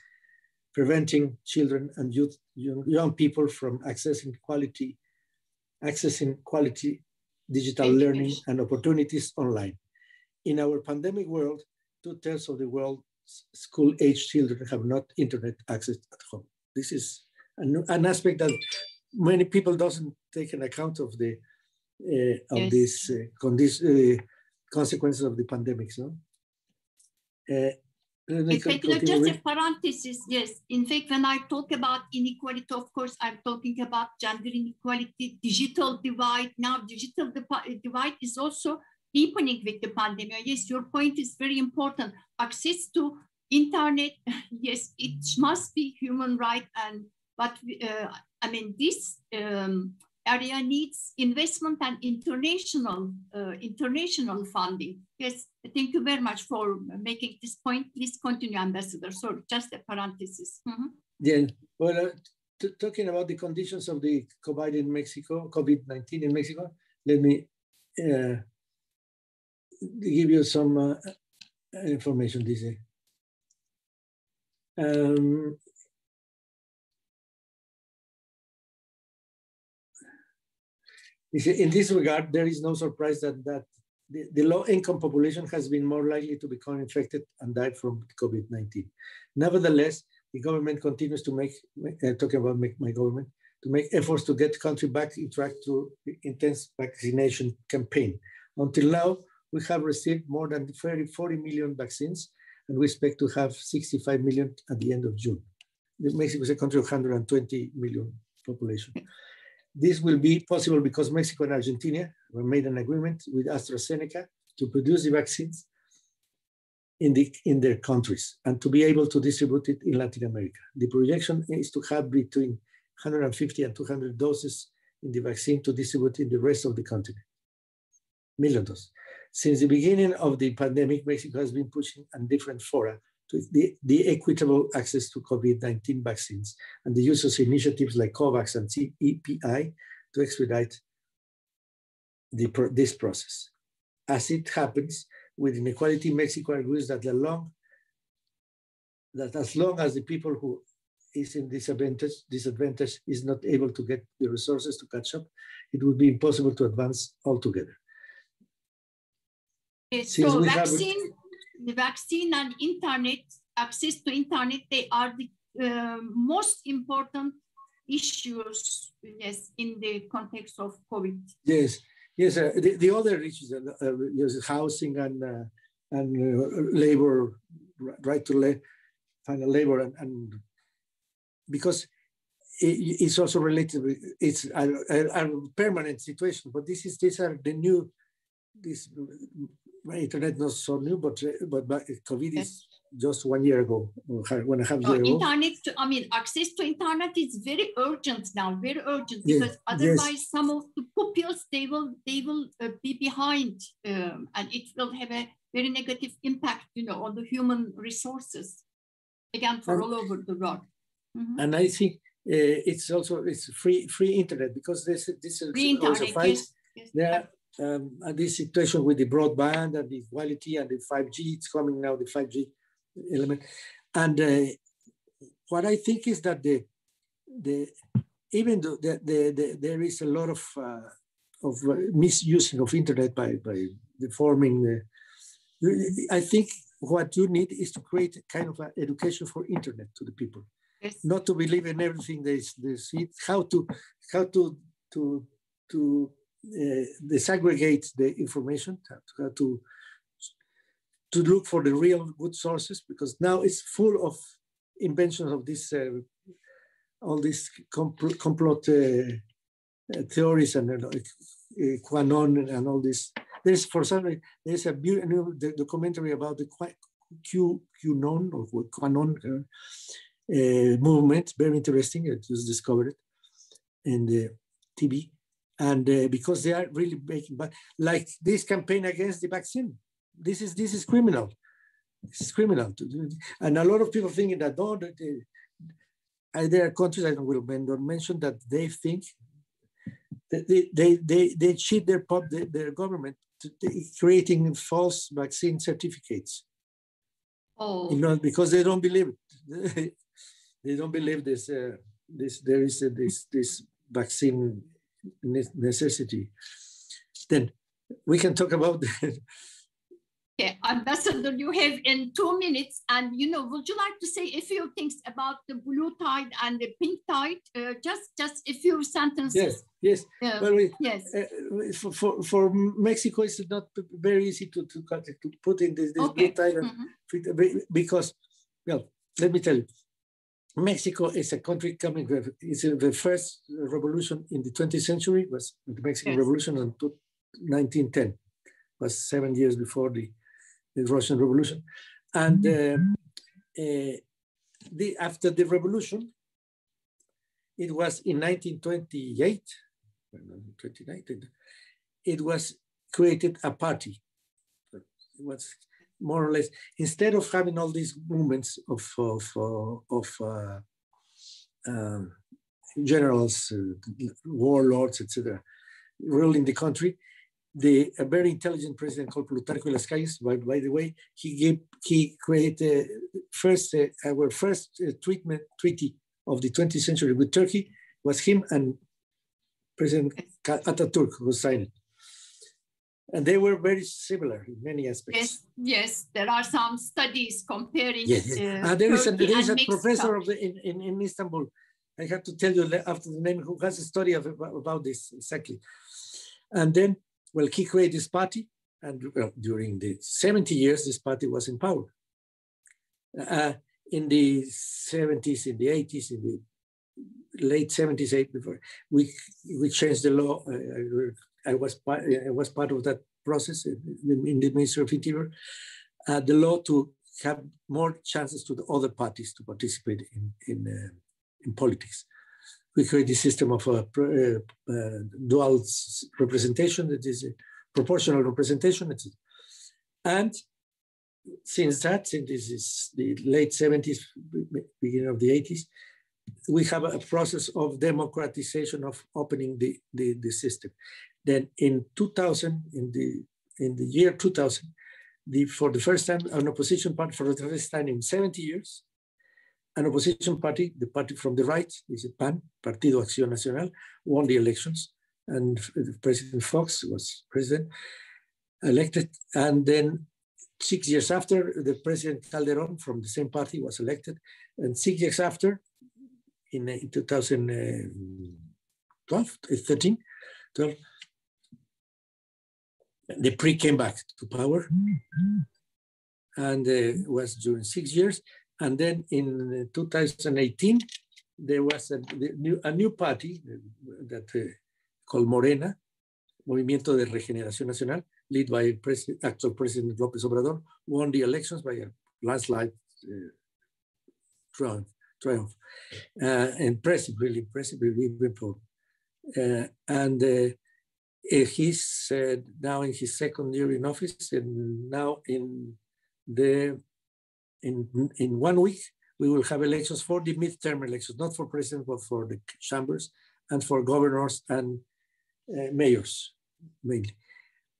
children and young people from accessing quality digital learning and opportunities online. In our pandemic world, 2/3 of the world's school-age children have not internet access at home. This is an aspect that many people doesn't take an account of these consequences of the pandemic. No? Just a parenthesis, yes. In fact, when I talk about inequality, of course, I'm talking about gender inequality, digital divide. Now, digital divide is also deepening with the pandemic. Yes, your point is very important. Access to internet, yes, it must be human right, but I mean, this area needs investment and international funding. Yes, thank you very much for making this point. Please continue, Ambassador. Sorry, just a parenthesis. Mm-hmm. Yeah, well, talking about the conditions of the COVID-19 in Mexico, let me give you some information this day. In this regard, there is no surprise that the low-income population has been more likely to become infected and die from COVID-19. Nevertheless, the government continues to make efforts to get the country back on track through the intense vaccination campaign. Until now, we have received more than 40 million vaccines, and we expect to have 65 million at the end of June. Mexico is a country of 120 million population. This will be possible because Mexico and Argentina made an agreement with AstraZeneca to produce the vaccines in their countries and to be able to distribute it in Latin America. The projection is to have between 150 and 200 doses in the vaccine to distribute in the rest of the continent. Million doses. Since the beginning of the pandemic, Mexico has been pushing on different fora to the equitable access to COVID-19 vaccines and the use of initiatives like COVAX and CEPI to expedite this process. As it happens, with Inequality, Mexico agrees that as long as the people who is in disadvantage is not able to get the resources to catch up, it would be impossible to advance altogether. So the vaccine and internet, access to internet, they are the most important issues, yes, in the context of COVID. Yes. Yes, the other issues, housing and labor, right to find a labor, and because it's also related, it's a permanent situation. But these are the new. This internet not so new, but COVID is just 1 year ago, 1.5 years ago. Internet, I mean, access to internet is very urgent now, very urgent, because otherwise some of the pupils, they will be behind, and it will have a very negative impact, on the human resources, again, for all over the world. Mm-hmm. And I think it's free internet, because this free also fights. Yes. This situation with the broadband and the quality and the 5G, it's coming now, the 5G element. And what I think is that even though there is a lot of misusing of internet by deforming, I think what you need is to create a kind of education for internet to the people. Yes. Not to believe in everything they see, how to disaggregate the information, how to look for the real good sources, because now it's full of inventions of this, all these complot theories and QAnon and all this. There's a new documentary about the QAnon or QAnon movement, very interesting. I just discovered it in the TV. And because they are really making, but like this campaign against the vaccine, this is criminal. It's criminal to do. And a lot of people thinking that there are countries, I will mention, that they think that they cheat their government creating false vaccine certificates. Oh, because they don't believe it. They don't believe this. There is this vaccine necessity. Then we can talk about Okay, Ambassador, you have in 2 minutes, and would you like to say a few things about the blue tide and the pink tide? Just a few sentences. Yes. Yes. For Mexico, it's not very easy to put in this blue tide, because, well, let me tell you, Mexico is a country coming. It's the first revolution in the 20th century was the Mexican Revolution in 1910. Was 7 years before the Russian Revolution, and after the revolution, it was in 1928. It was created a party. It was more or less, instead of having all these movements of generals, warlords, etc., ruling the country. A very intelligent president called Plutarco Las Calles, by the way, he created our first treaty of the 20th century with Turkey. Was him and President Ataturk who signed it. And they were very similar in many aspects. Yes, there are some studies comparing. Yes. There is a professor in Istanbul. I have to tell you after the name, who has a study about this exactly. And then, well, he created this party, and during the 70 years, this party was in power. In the 70s, in the 80s, in the late 70s, before we changed the law. I was part of that process in the Ministry of Interior. The law to have more chances to the other parties to participate in politics. We create a system of dual representation, that is a proportional representation, and since that, since this is the late 70s, beginning of the 80s, we have a process of democratization of opening the system. Then in 2000, in the year 2000, for the first time, an opposition party, for the first time in 70 years, an opposition party, the party from the right, is a PAN, Partido Acción Nacional, won the elections, and President Fox was president, elected, and then 6 years after, the President Calderón from the same party was elected, and 6 years after, in 2012, the PRI came back to power, and was during 6 years. And then in 2018, there was a new party that called Morena, Movimiento de Regeneración Nacional, led by actual President López Obrador, won the elections by a landslide triumph. Impressive, really impressive, even for. He's now in his second year in office, and now in 1 week, we will have elections for the midterm elections, not for president, but for the chambers and for governors and mayors, mainly.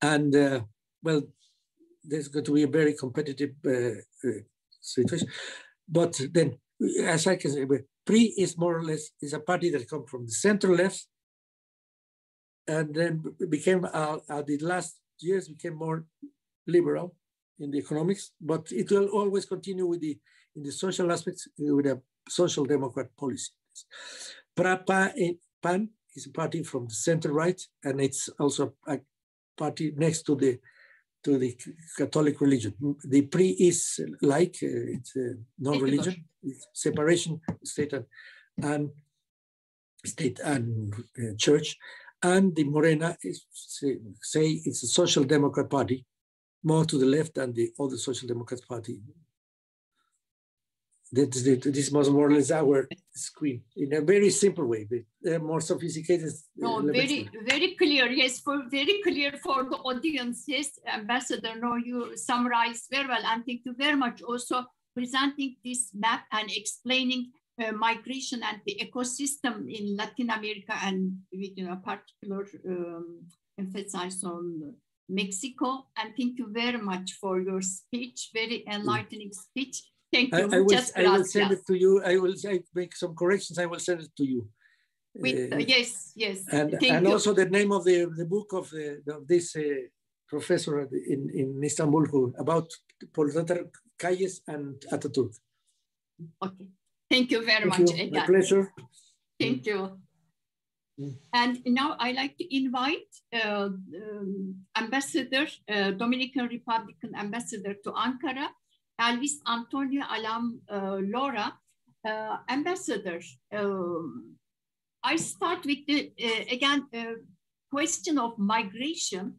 And well, there's going to be a very competitive situation. But then, as I can say, PRI is more or less is a party that comes from the center left, and then became the last years became more liberal in the economics, but it will always continue with in the social aspects with a social democrat policy. PAN is a party from the center right, and it's also a party next to the Catholic religion. The PRI is like it's a non-religion, it's separation state and church, and the Morena is say it's a social democrat party, more to the left than the other social democrat party. This was more or less our screen in a very simple way, but more sophisticated. No, very clear. Yes, very clear for the audience. Yes, Ambassador, no, you summarized very well, and thank you very much also presenting this map and explaining migration and the ecosystem in Latin America, and with a particular emphasis on Mexico. And thank you very much for your speech, very enlightening speech. Thank you. I will send it to you. I will make some corrections. I will send it to you. Yes. And also the name of the book of this professor in Istanbul about Proletariat Calles and Ataturk. Okay. Thank you very much again. My pleasure. Thank you. And now I'd like to invite Ambassador, Dominican Republican Ambassador to Ankara, Elvis Antonio Alam Lora. Ambassador, I start with the, again, question of migration.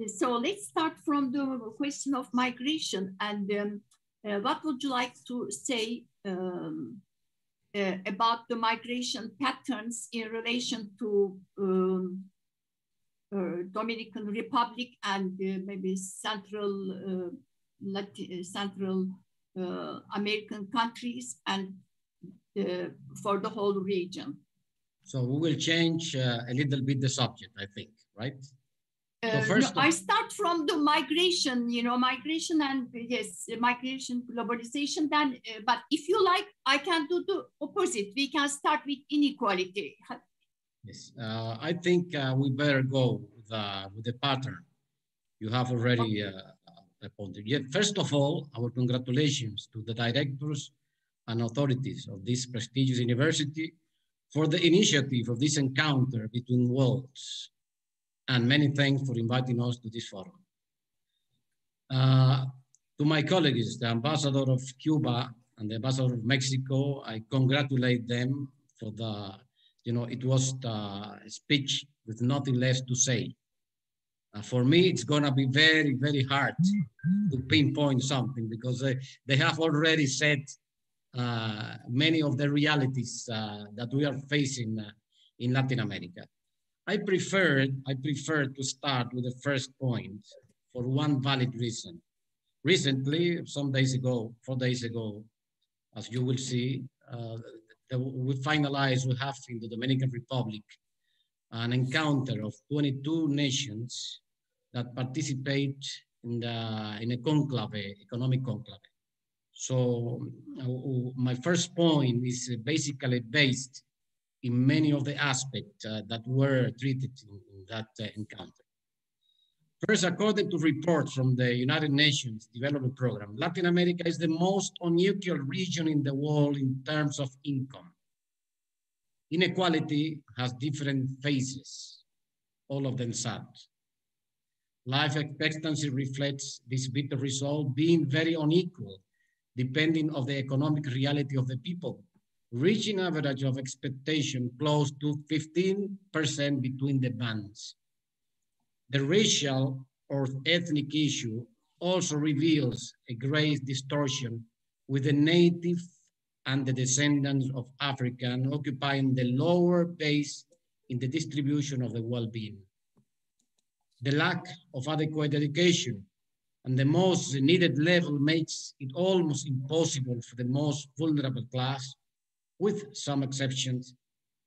So let's start from the question of migration, and what would you like to say about the migration patterns in relation to Dominican Republic and maybe Central American countries, and for the whole region? So we will change a little bit the subject, I think, right? So first, I start from the migration, migration and yes, migration, globalization. Then, but if you like, I can do the opposite. We can start with inequality. Yes, I think we better go with the pattern you have already appointed. Yet, first of all, our congratulations to the directors and authorities of this prestigious university for the initiative of this encounter between worlds. And many thanks for inviting us to this forum. To my colleagues, the ambassador of Cuba and the ambassador of Mexico, I congratulate them for the, it was a speech with nothing less to say. For me, it's gonna be very, very hard to pinpoint something because they have already said many of the realities that we are facing in Latin America. I prefer to start with the first point for one valid reason. Recently, 4 days ago, as you will see, we have in the Dominican Republic an encounter of 22 nations that participate in a conclave, economic conclave. So my first point is basically based in many of the aspects that were treated in that encounter. First, according to reports from the United Nations Development Program, Latin America is the most unequal region in the world in terms of income. Inequality has different phases, all of them sad. Life expectancy reflects this bitter result, being very unequal, depending on the economic reality of the people, reaching average of expectation close to 15% between the bands. The racial or ethnic issue also reveals a great distortion with the native and the descendants of African occupying the lower base in the distribution of the well-being. The lack of adequate education and the most needed level makes it almost impossible for the most vulnerable class, with some exceptions,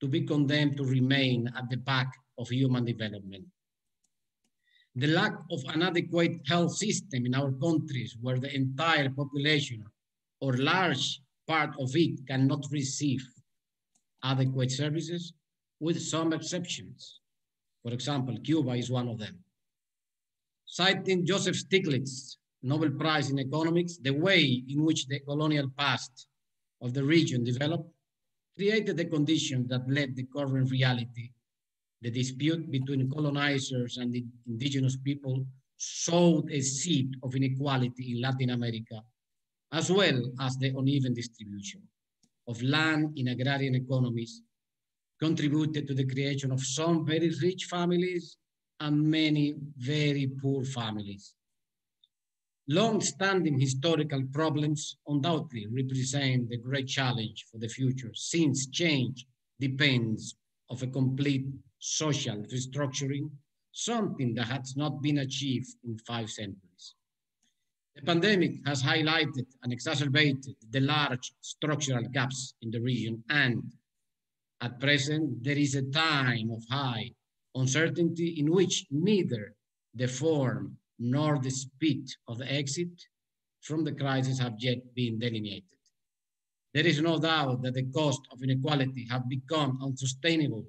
to be condemned to remain at the back of human development. The lack of an adequate health system in our countries where the entire population or large part of it cannot receive adequate services, with some exceptions. For example, Cuba is one of them. Citing Joseph Stiglitz, Nobel Prize in Economics, the way in which the colonial past of the region developed created the conditions that led the current reality. The dispute between colonizers and the indigenous people sowed a seed of inequality in Latin America, as well as the uneven distribution of land in agrarian economies, contributed to the creation of some very rich families and many very poor families. Long-standing historical problems undoubtedly represent the great challenge for the future, since change depends on a complete social restructuring, something that has not been achieved in 5 centuries. The pandemic has highlighted and exacerbated the large structural gaps in the region, and at present, there is a time of high uncertainty in which neither the form nor the speed of the exit from the crisis have yet been delineated. There is no doubt that the cost of inequality have become unsustainable,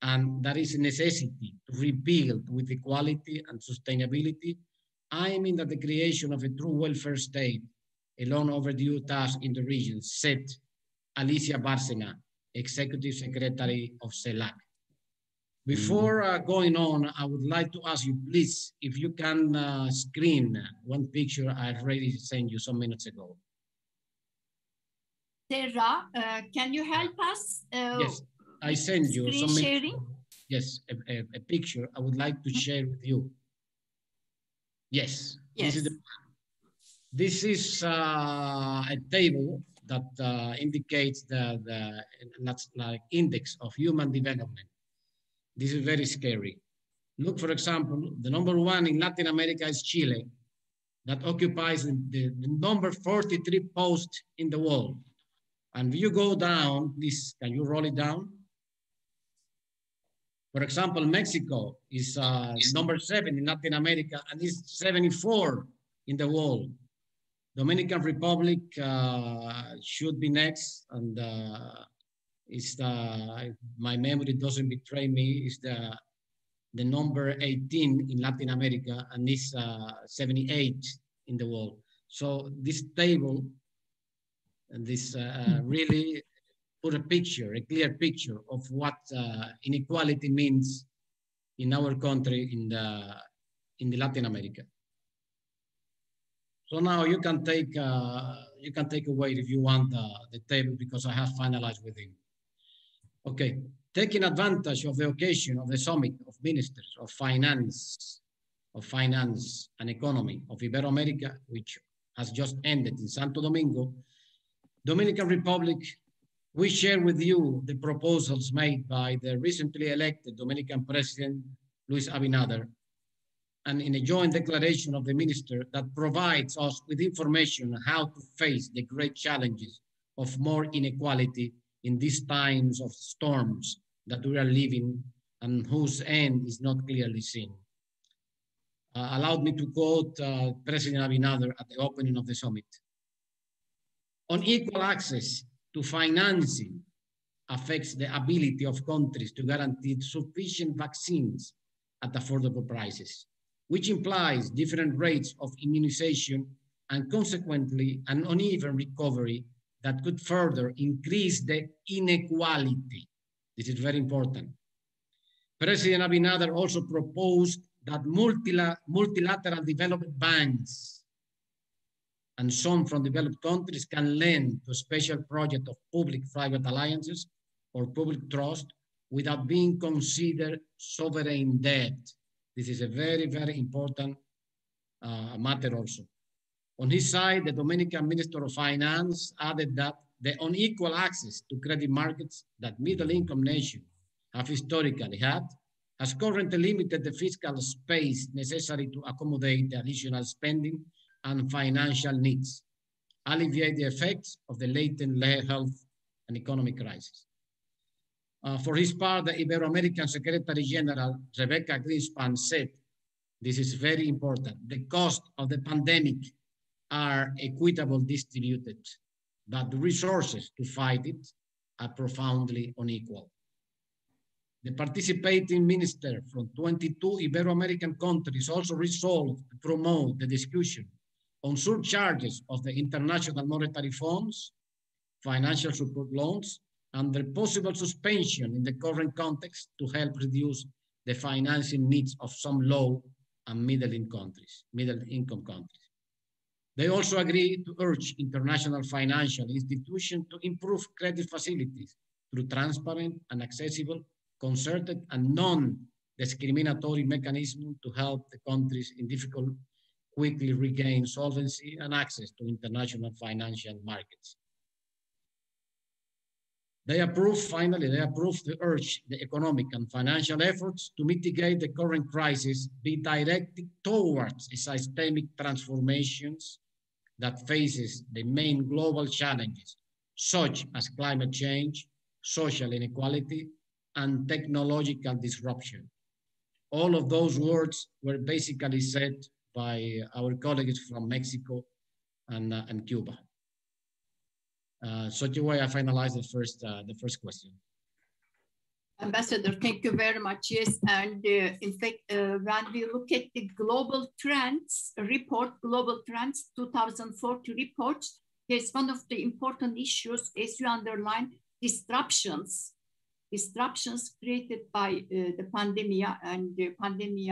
and there is a necessity to rebuild with equality and sustainability, aiming at the creation of a true welfare state, a long overdue task in the region, said Alicia Bárcena, Executive Secretary of CELAC. Before going on, I would like to ask you, please, if you can screen one picture I already sent you some minutes ago. Sarah, can you help us? Yes, I sent you some minutes sharing. ago. Yes, a picture I would like to share with you. Yes, yes. This is a table that indicates the index of human development. This is very scary. Look, for example, the number 1 in Latin America is Chile, that occupies the number 43 post in the world. And if you go down, please, can you roll it down? For example, Mexico is number 7 in Latin America and is 74 in the world. Dominican Republic should be next, and is my memory doesn't betray me, is the number 18 in Latin America and is 78 in the world. So this table, and this really put a picture, a clear picture of what inequality means in our country in the Latin America. So now you can take away if you want the table, because I have finalized with him. Okay, taking advantage of the occasion of the summit of ministers of finance and economy of Iberoamerica, which has just ended in Santo Domingo, Dominican Republic, we share with you the proposals made by the recently elected Dominican President, Luis Abinader, and in a joint declaration of the minister that provides us with information on how to face the great challenges of more inequality in these times of storms that we are living and whose end is not clearly seen. Allowed me to quote President Abinader at the opening of the summit. Unequal access to financing affects the ability of countries to guarantee sufficient vaccines at affordable prices, which implies different rates of immunization and consequently an uneven recovery that could further increase the inequality. This is very important. President Abinader also proposed that multilateral development banks and some from developed countries can lend to a special project of public-private alliances or public trust without being considered sovereign debt. This is a very, very important matter also. On his side, the Dominican Minister of Finance added that the unequal access to credit markets that middle-income nations have historically had has currently limited the fiscal space necessary to accommodate the additional spending and financial needs, alleviate the effects of the latent health and economic crisis. For his part, the Ibero-American Secretary General, Rebecca Greenspan, said, this is very important, the cost of the pandemic are equitably distributed, but the resources to fight it are profoundly unequal. The participating minister from 22 Ibero-American countries also resolved to promote the discussion on surcharges of the International Monetary Funds, financial support loans, and the possible suspension in the current context to help reduce the financing needs of some low and middle-income countries. They also agreed to urge international financial institutions to improve credit facilities through transparent and accessible, concerted and non-discriminatory mechanisms to help the countries in difficult quickly regain solvency and access to international financial markets. Finally, they approved to urge the economic and financial efforts to mitigate the current crisis be directed towards systemic transformations that faces the main global challenges, such as climate change, social inequality, and technological disruption. All of those words were basically said by our colleagues from Mexico and Cuba. Such a way I finalize the first question. Ambassador, thank you very much. Yes, and in fact, when we look at the global trends report, Global Trends 2040 report, there's one of the important issues, as you underline, disruptions created by the pandemic and the pandemic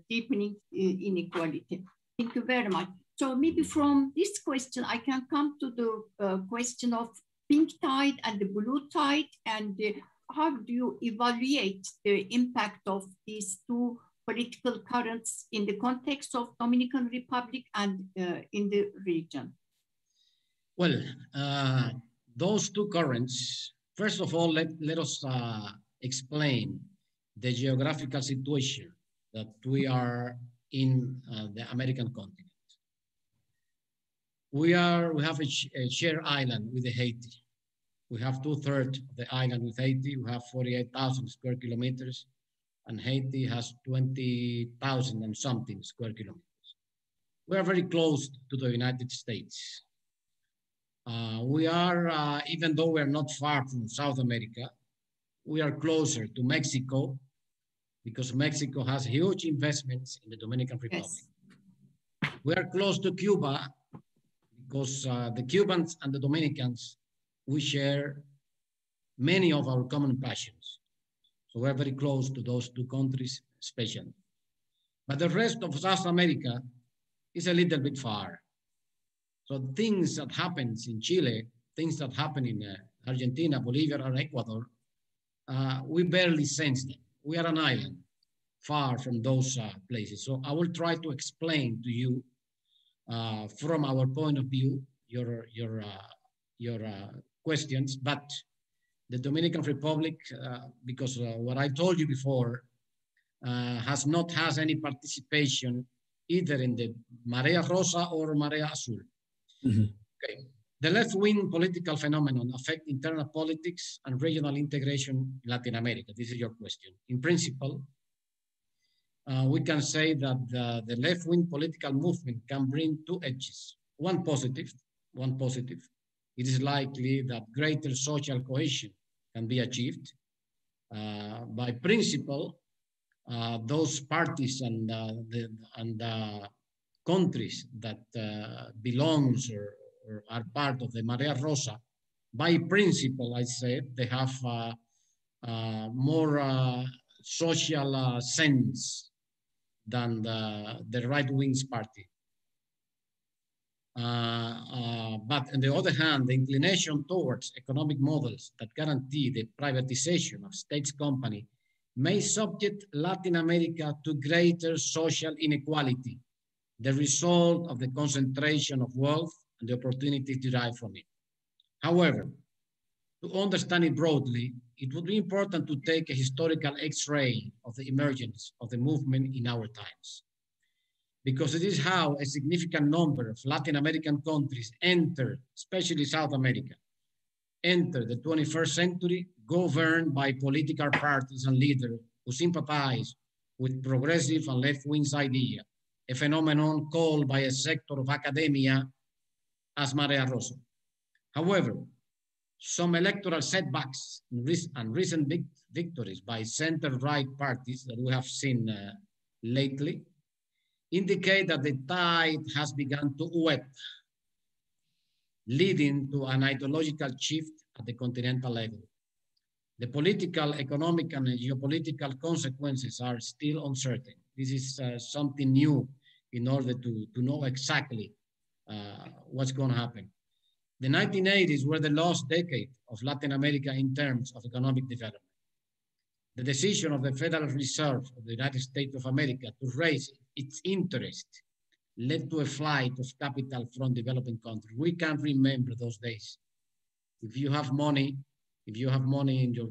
deepening inequality. Thank you very much. So maybe from this question, I can come to the question of pink tide and the blue tide, and how do you evaluate the impact of these two political currents in the context of Dominican Republic and in the region? Well, those two currents, first of all, let us explain the geographical situation that we are in the American continent. We have a shared island with Haiti. We have 2/3 of the island with Haiti. We have 48,000 square kilometers, and Haiti has 20,000 and something square kilometers. We are very close to the United States. We are, even though we are not far from South America, we are closer to Mexico because Mexico has huge investments in the Dominican Republic. Yes. We are close to Cuba because the Cubans and the Dominicans, we share many of our common passions. So we're very close to those two countries, especially. But the rest of South America is a little bit far. So things that happens in Chile, things that happen in Argentina, Bolivia, or Ecuador, we barely sense them. We are an island far from those places. So I will try to explain to you from our point of view your questions, but the Dominican Republic, because what I told you before, has not had any participation either in the Marea Rosa or Marea Azul. Mm-hmm. Okay. The left-wing political phenomenon affect internal politics and regional integration in Latin America. This is your question. In principle, we can say that the left-wing political movement can bring two edges. One positive. It is likely that greater social cohesion can be achieved. By principle, those parties and countries that belongs or are part of the Marea Rosa, by principle, I said, they have more social sense than the right-wing party. But on the other hand, the inclination towards economic models that guarantee the privatization of states' company may subject Latin America to greater social inequality, the result of the concentration of wealth and the opportunities derived from it. However, to understand it broadly, it would be important to take a historical X-ray of the emergence of the movement in our times, because it is how a significant number of Latin American countries entered, especially South America, entered the 21st century governed by political parties and leaders who sympathize with progressive and left-wing ideas, a phenomenon called by a sector of academia as Marea Rosa. However, some electoral setbacks and recent victories by center-right parties that we have seen lately indicate that the tide has begun to wet, leading to an ideological shift at the continental level. The political, economic, and geopolitical consequences are still uncertain. This is something new in order to know exactly what's going to happen. The 1980s were the last decade of Latin America in terms of economic development. The decision of the Federal Reserve of the United States of America to raise its interest led to a flight of capital from developing countries. We can't remember those days. If you have money in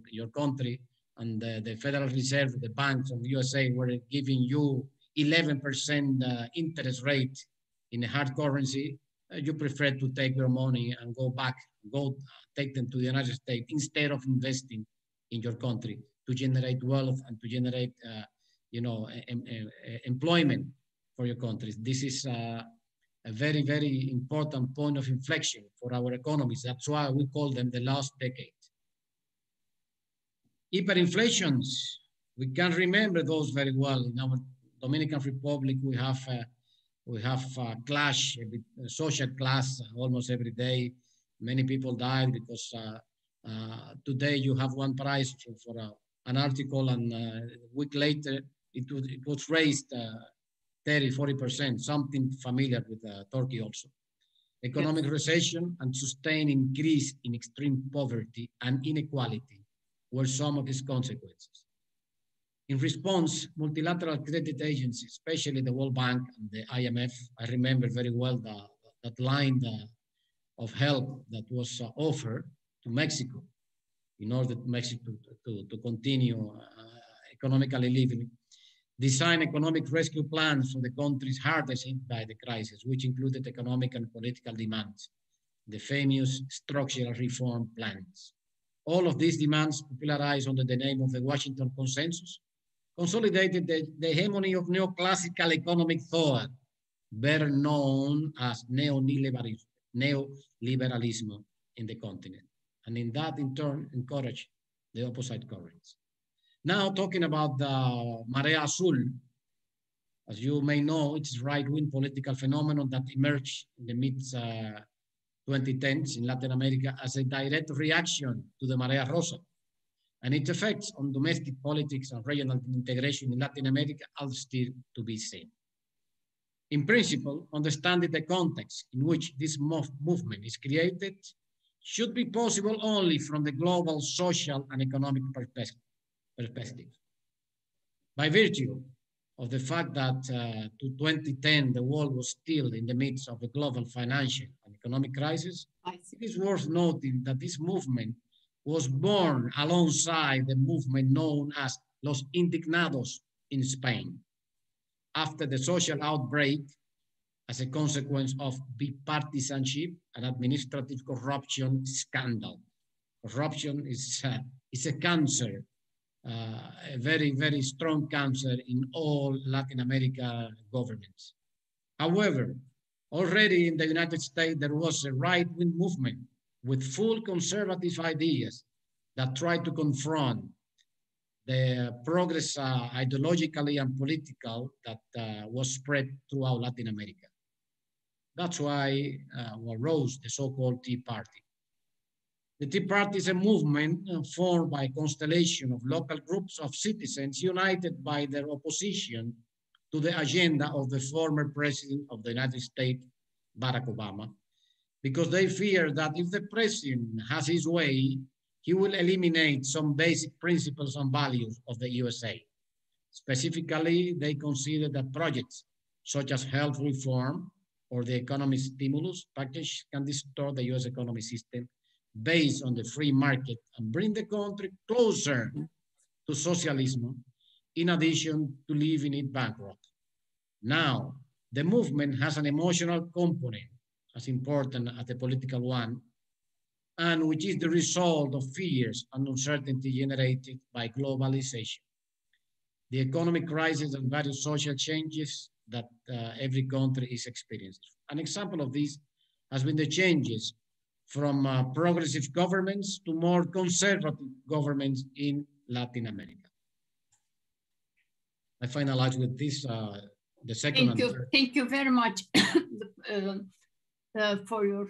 your country and the Federal Reserve, the banks of the USA were giving you 11% interest rate in a hard currency, you prefer to take your money and go take them to the United States instead of investing in your country to generate wealth and to generate, employment for your countries. This is a very, very important point of inflection for our economies. That's why we call them the last decade. Hyperinflations, we can remember those very well. In our Dominican Republic, we have a clash, a social class almost every day. Many people died because today you have one price for an article, and a week later it was raised 30–40%, something familiar with Turkey also. Economic recession and sustained increase in extreme poverty and inequality were some of its consequences. In response, multilateral credit agencies, especially the World Bank and the IMF, I remember very well that line of help that was offered to Mexico in order to Mexico to continue economically living, designed economic rescue plans for the countries hardest hit by the crisis, which included economic and political demands, the famous structural reform plans. All of these demands, popularized under the name of the Washington Consensus, consolidated the hegemony of neoclassical economic thought, better known as neoliberalism in the continent. And in that, in turn, encouraged the opposite currents. Now, talking about the Marea Azul, as you may know, it's a right-wing political phenomenon that emerged in the mid-2010s in Latin America as a direct reaction to the Marea Rosa. And its effects on domestic politics and regional integration in Latin America are still to be seen. In principle, understanding the context in which this movement is created should be possible only from the global social and economic perspective. By virtue of the fact that to 2010, the world was still in the midst of a global financial and economic crisis, it is worth noting that this movement was born alongside the movement known as Los Indignados in Spain, after the social outbreak as a consequence of bipartisanship and administrative corruption scandal. Corruption is a cancer, a very, very strong cancer in all Latin America governments. However, already in the United States, there was a right-wing movement with full conservative ideas that tried to confront the progress ideologically and political that was spread throughout Latin America. That's why arose the so-called Tea Party. The Tea Party is a movement formed by a constellation of local groups of citizens united by their opposition to the agenda of the former president of the United States, Barack Obama, because they fear that if the president has his way, he will eliminate some basic principles and values of the USA. Specifically, they consider that projects such as health reform or the economic stimulus package can distort the US economic system based on the free market and bring the country closer to socialism, in addition to leaving it bankrupt. Now, the movement has an emotional component as important as the political one, and which is the result of fears and uncertainty generated by globalization, the economic crisis and various social changes that every country is experiencing. An example of this has been the changes from progressive governments to more conservative governments in Latin America. I finalize with this, the second and third. Thank you very much for your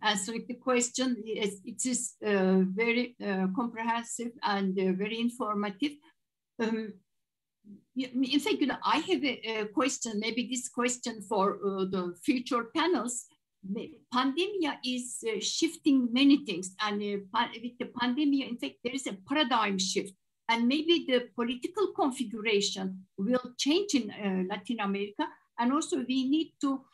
answering the question. It is very comprehensive and very informative. In fact, I have a question, maybe this question for the future panels. Pandemia is shifting many things, and with the pandemia, in fact, there is a paradigm shift, and maybe the political configuration will change in Latin America, and also we need to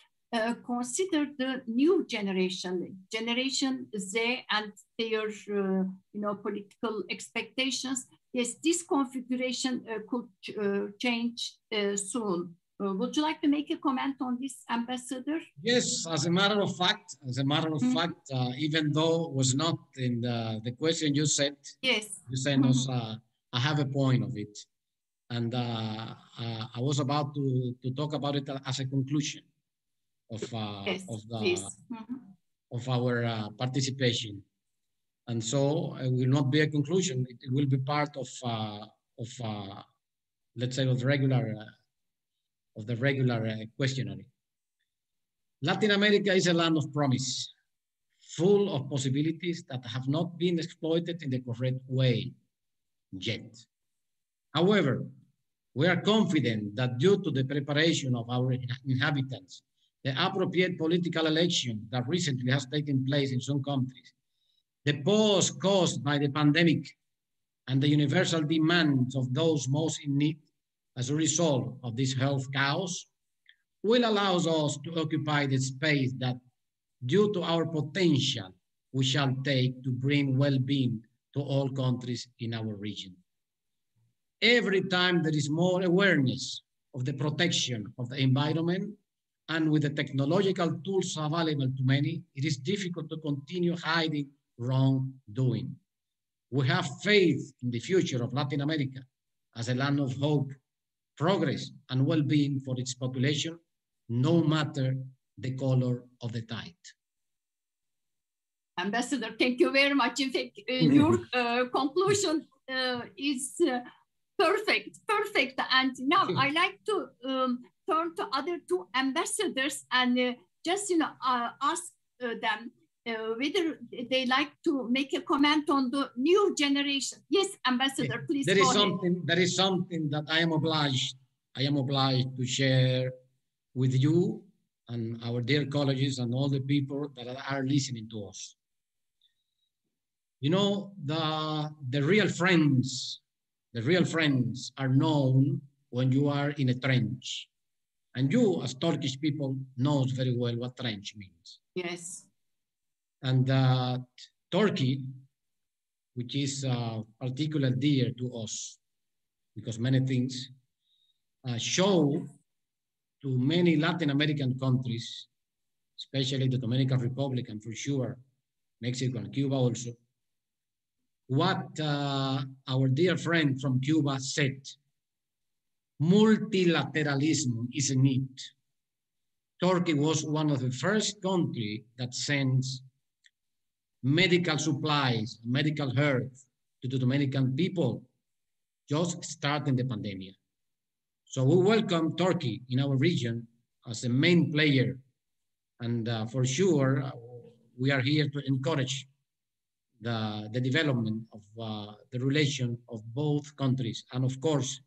consider the new generation, Generation Z, and their political expectations. Yes, this configuration could change soon. Would you like to make a comment on this, Ambassador? Yes, as a matter of fact, even though it was not in the question you said, yes, you said I have a point of it, and I was about to talk about it as a conclusion of our participation, and so it will not be a conclusion. It will be part of let's say of the regular questionnaire. Latin America is a land of promise, full of possibilities that have not been exploited in the correct way yet. However, we are confident that due to the preparation of our inhabitants, the appropriate political election that recently has taken place in some countries, the pause caused by the pandemic, and the universal demands of those most in need as a result of this health chaos, will allow us to occupy the space that, due to our potential, we shall take to bring well-being to all countries in our region. Every time there is more awareness of the protection of the environment, and with the technological tools available to many, it is difficult to continue hiding wrongdoing. We have faith in the future of Latin America as a land of hope, progress, and well-being for its population, no matter the color of the tide. Ambassador, thank you very much. In fact, your conclusion is perfect. And now I like to turn to other two ambassadors and just ask them whether they like to make a comment on the new generation. Yes, Ambassador, please there go is ahead. There is something that I am obliged to share with you and our dear colleagues and all the people that are listening to us. You know, the real friends are known when you are in a trench. And you, as Turkish people, knows very well what trench means. Yes. And Turkey, which is particularly dear to us, because many things show to many Latin American countries, especially the Dominican Republic, and for sure, Mexico and Cuba also, what our dear friend from Cuba said. Multilateralism is a need. Turkey was one of the first countries that sends medical supplies, medical health to the Dominican people just starting the pandemic. So we welcome Turkey in our region as a main player. And for sure, we are here to encourage the development of the relation of both countries. And of course,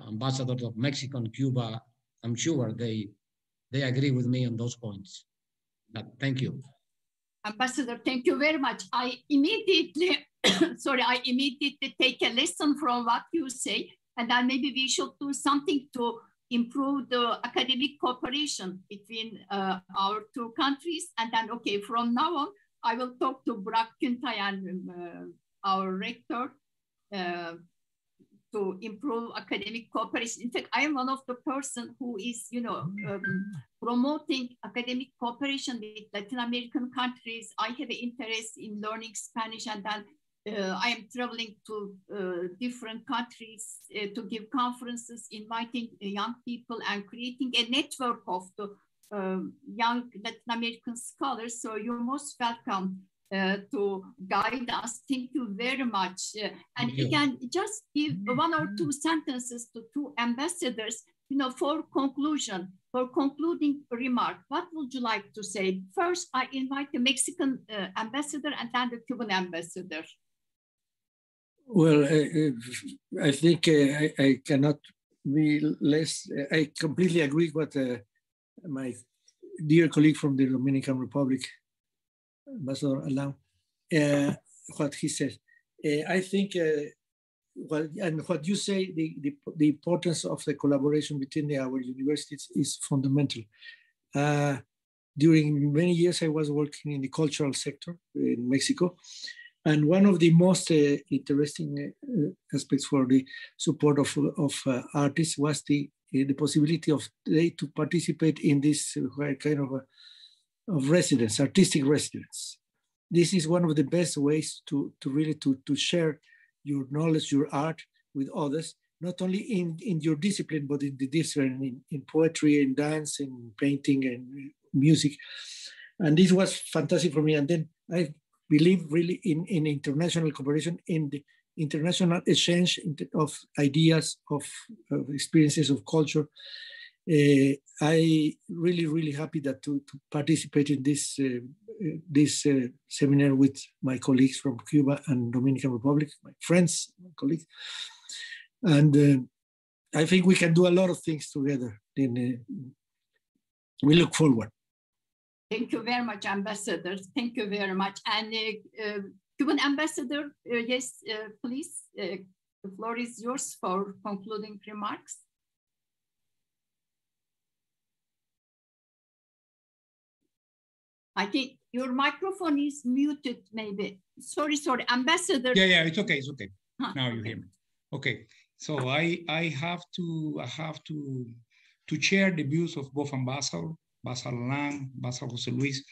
ambassadors of Mexico and Cuba, I'm sure they agree with me on those points. But thank you. Ambassador, thank you very much. I immediately take a lesson from what you say, and then maybe we should do something to improve the academic cooperation between our two countries. And then, okay, from now on, I will talk to Burak Güntayan, our rector, to improve academic cooperation. In fact, I am one of the person who is, promoting academic cooperation with Latin American countries. I have an interest in learning Spanish, and then I am traveling to different countries to give conferences, inviting young people and creating a network of the young Latin American scholars. So you're most welcome to guide us. Thank you very much. And again, just give one or two sentences to two ambassadors, for concluding remark. What would you like to say? First, I invite the Mexican ambassador and then the Cuban ambassador. Well, I think I cannot be less. I completely agree with my dear colleague from the Dominican Republic, Ambassador Alam, what he said. I think what you say, the importance of the collaboration between our universities is fundamental. During many years, I was working in the cultural sector in Mexico. And one of the most interesting aspects for the support of artists was the possibility of they to participate in this kind of residence, artistic residence. This is one of the best ways to really share your knowledge, your art with others, not only in your discipline, but in the discipline, in poetry, in dance, in painting, and music. And this was fantastic for me. And then I believe really in international cooperation, in the international exchange of ideas, of experiences, of culture. I really happy that to participate in this seminar with my colleagues from Cuba and Dominican Republic, my friends, my colleagues. And I think we can do a lot of things together. We look forward. Thank you very much, Ambassador. Thank you very much. And Cuban Ambassador, yes, please, the floor is yours for concluding remarks. I think your microphone is muted, maybe. Sorry, Ambassador. Yeah, it's okay, it's okay. Now you hear me. Okay, so I have to share the views of both ambassadors, Ambassador Lang, Ambassador Jose Luis,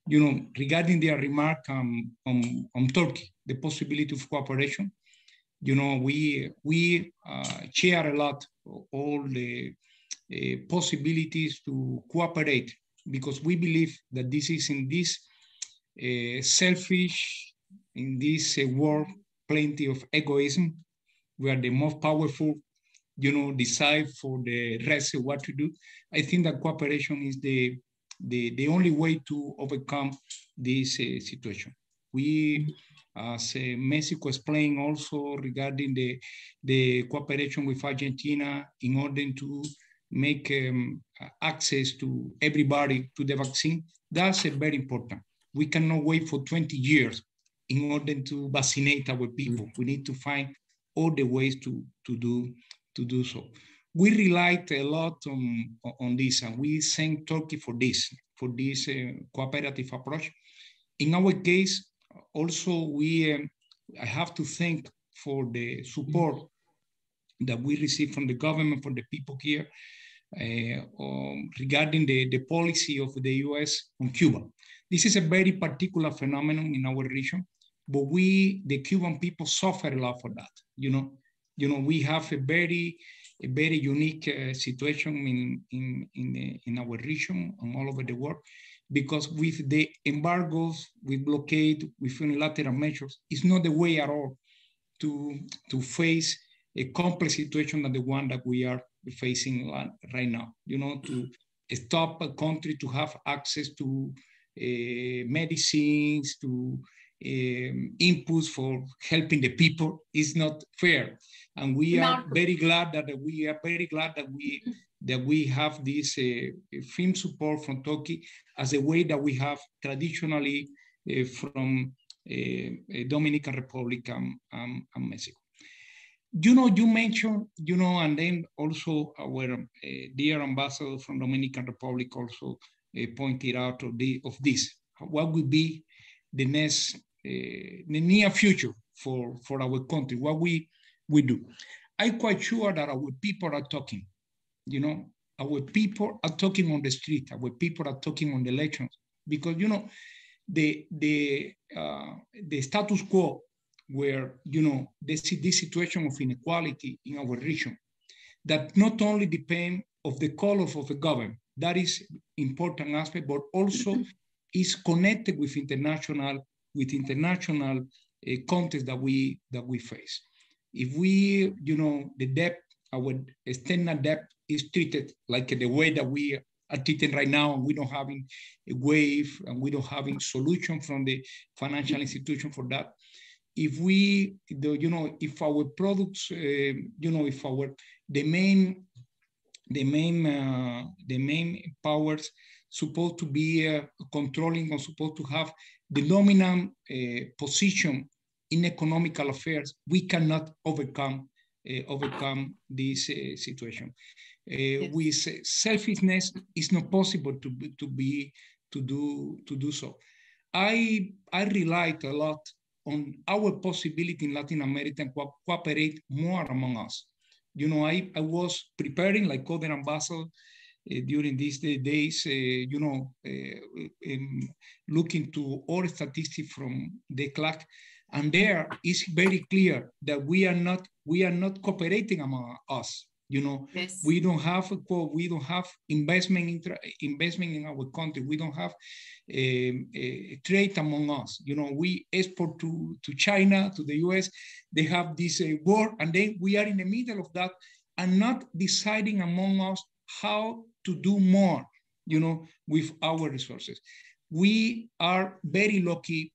regarding their remark on Turkey, the possibility of cooperation. We share a lot all the possibilities to cooperate, because we believe that this is in this selfish, in this world, plenty of egoism, we are the most powerful, decide for the rest of what to do. I think that cooperation is the only way to overcome this situation. We, as Mexico explained also regarding the cooperation with Argentina in order to make access to everybody to the vaccine. That's very important. We cannot wait for 20 years in order to vaccinate our people. We need to find all the ways to do so. We relied a lot on this, and we thank Turkey for this cooperative approach. In our case, also I have to thank for the support that we receive from the government, from the people here, regarding the policy of the US on Cuba. This is a very particular phenomenon in our region, but the Cuban people suffer a lot for that. We have a very unique situation in our region and all over the world, because with the embargoes, with blockade, with unilateral measures, it's not the way at all to face a complex situation than the one that we are facing right now. To stop a country to have access to medicines, to inputs for helping the people is not fair. And we are very glad that we have this firm support from Turkey as a way that we have traditionally from Dominican Republic and Mexico. You mentioned, and then also our dear ambassador from Dominican Republic also pointed out of this. What will be the near future for our country? What we do? I'm quite sure that our people are talking. Our people are talking on the street. Our people are talking on the elections, because the status quo, where this situation of inequality in our region, that not only depend of the colors of the government, that is important aspect, but also is connected with international context that we face. If we, the debt, our external debt is treated like the way that we are treated right now, and we don't have a wave, and we don't have a solution from the financial institution for that. If we, if our products, if the main powers supposed to be controlling or supposed to have the dominant position in economical affairs, we cannot overcome this situation. Yes. With selfishness, it's not possible to do so. I relied a lot on our possibility in Latin America to cooperate more among us. I was preparing, like other ambassadors, during these days, looking to all statistics from the CLAC, and there is very clear that we are not cooperating among us. Yes. We don't have investment in our country. We don't have trade among us. We export to China, to the US. They have this war, and then we are in the middle of that and not deciding among us how to do more, with our resources. We are very lucky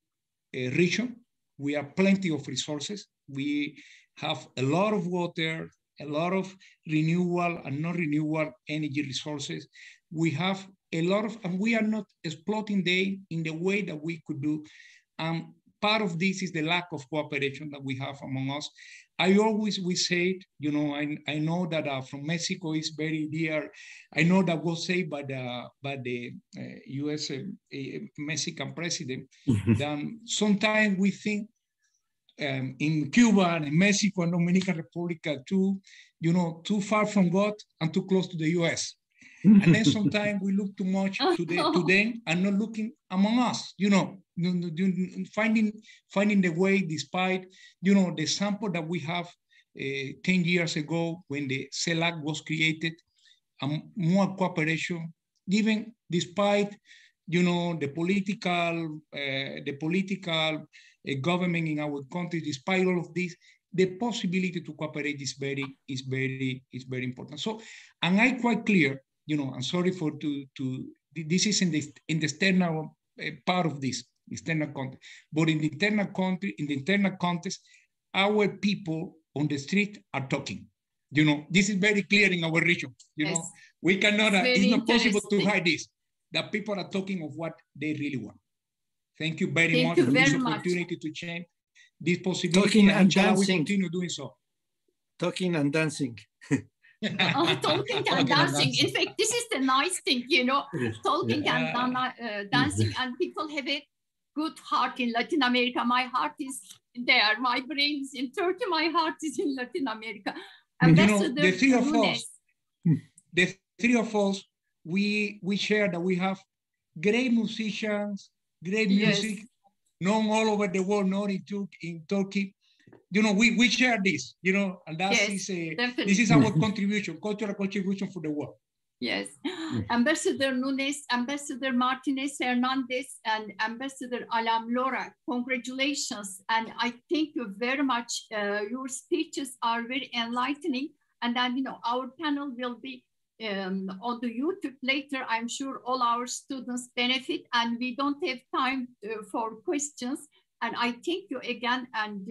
region. We have plenty of resources. We have a lot of water, a lot of renewable and non-renewable energy resources. We have a lot of, and we are not exploiting them in the way that we could do. Part of this is the lack of cooperation that we have among us. We say, I know that from Mexico is very dear. I know that was said by the US Mexican president. Then sometimes we think in Cuba and in Mexico and Dominican Republic too far from God and too close to the US. And then sometimes we look too much to them and not looking among us, finding the way, despite, the sample that we have 10 years ago when the CELAC was created, more cooperation, even despite, the political government in our country, despite all of this, the possibility to cooperate is very important. So, and I'm quite clear, I'm sorry this is in the external part of this external context, but in the internal context, our people on the street are talking. You know, this is very clear in our region. You know, we cannot, it's not possible to hide this. That people are talking of what they really want. Thank you very much for this opportunity to change this possibility. Talking and dancing. We continue doing so. Talking and dancing. Talking and dancing. In fact, this is the nice thing, you know, talking and dancing, and people have a good heart in Latin America. My heart is there. My brain is in Turkey. My heart is in Latin America. Ambassador, you know, the three of us, we share that we have great musicians, great music, known all over the world, not in Turkey. You know, we share this, you know, and that is this is our contribution, cultural contribution for the world. Yes. Ambassador Nunes, Ambassador Martinez, Hernandez, and Ambassador Alam Lora, congratulations. And I thank you very much. Your speeches are very enlightening. And then, you know, our panel will be on the YouTube later. I'm sure all our students benefit, and we don't have time for questions. And I thank you again, and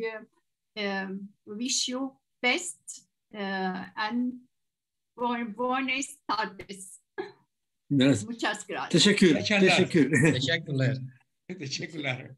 wish you best and buenas tardes. Muchas gracias. Teşekkür. Teşekkürler. Teşekkürler.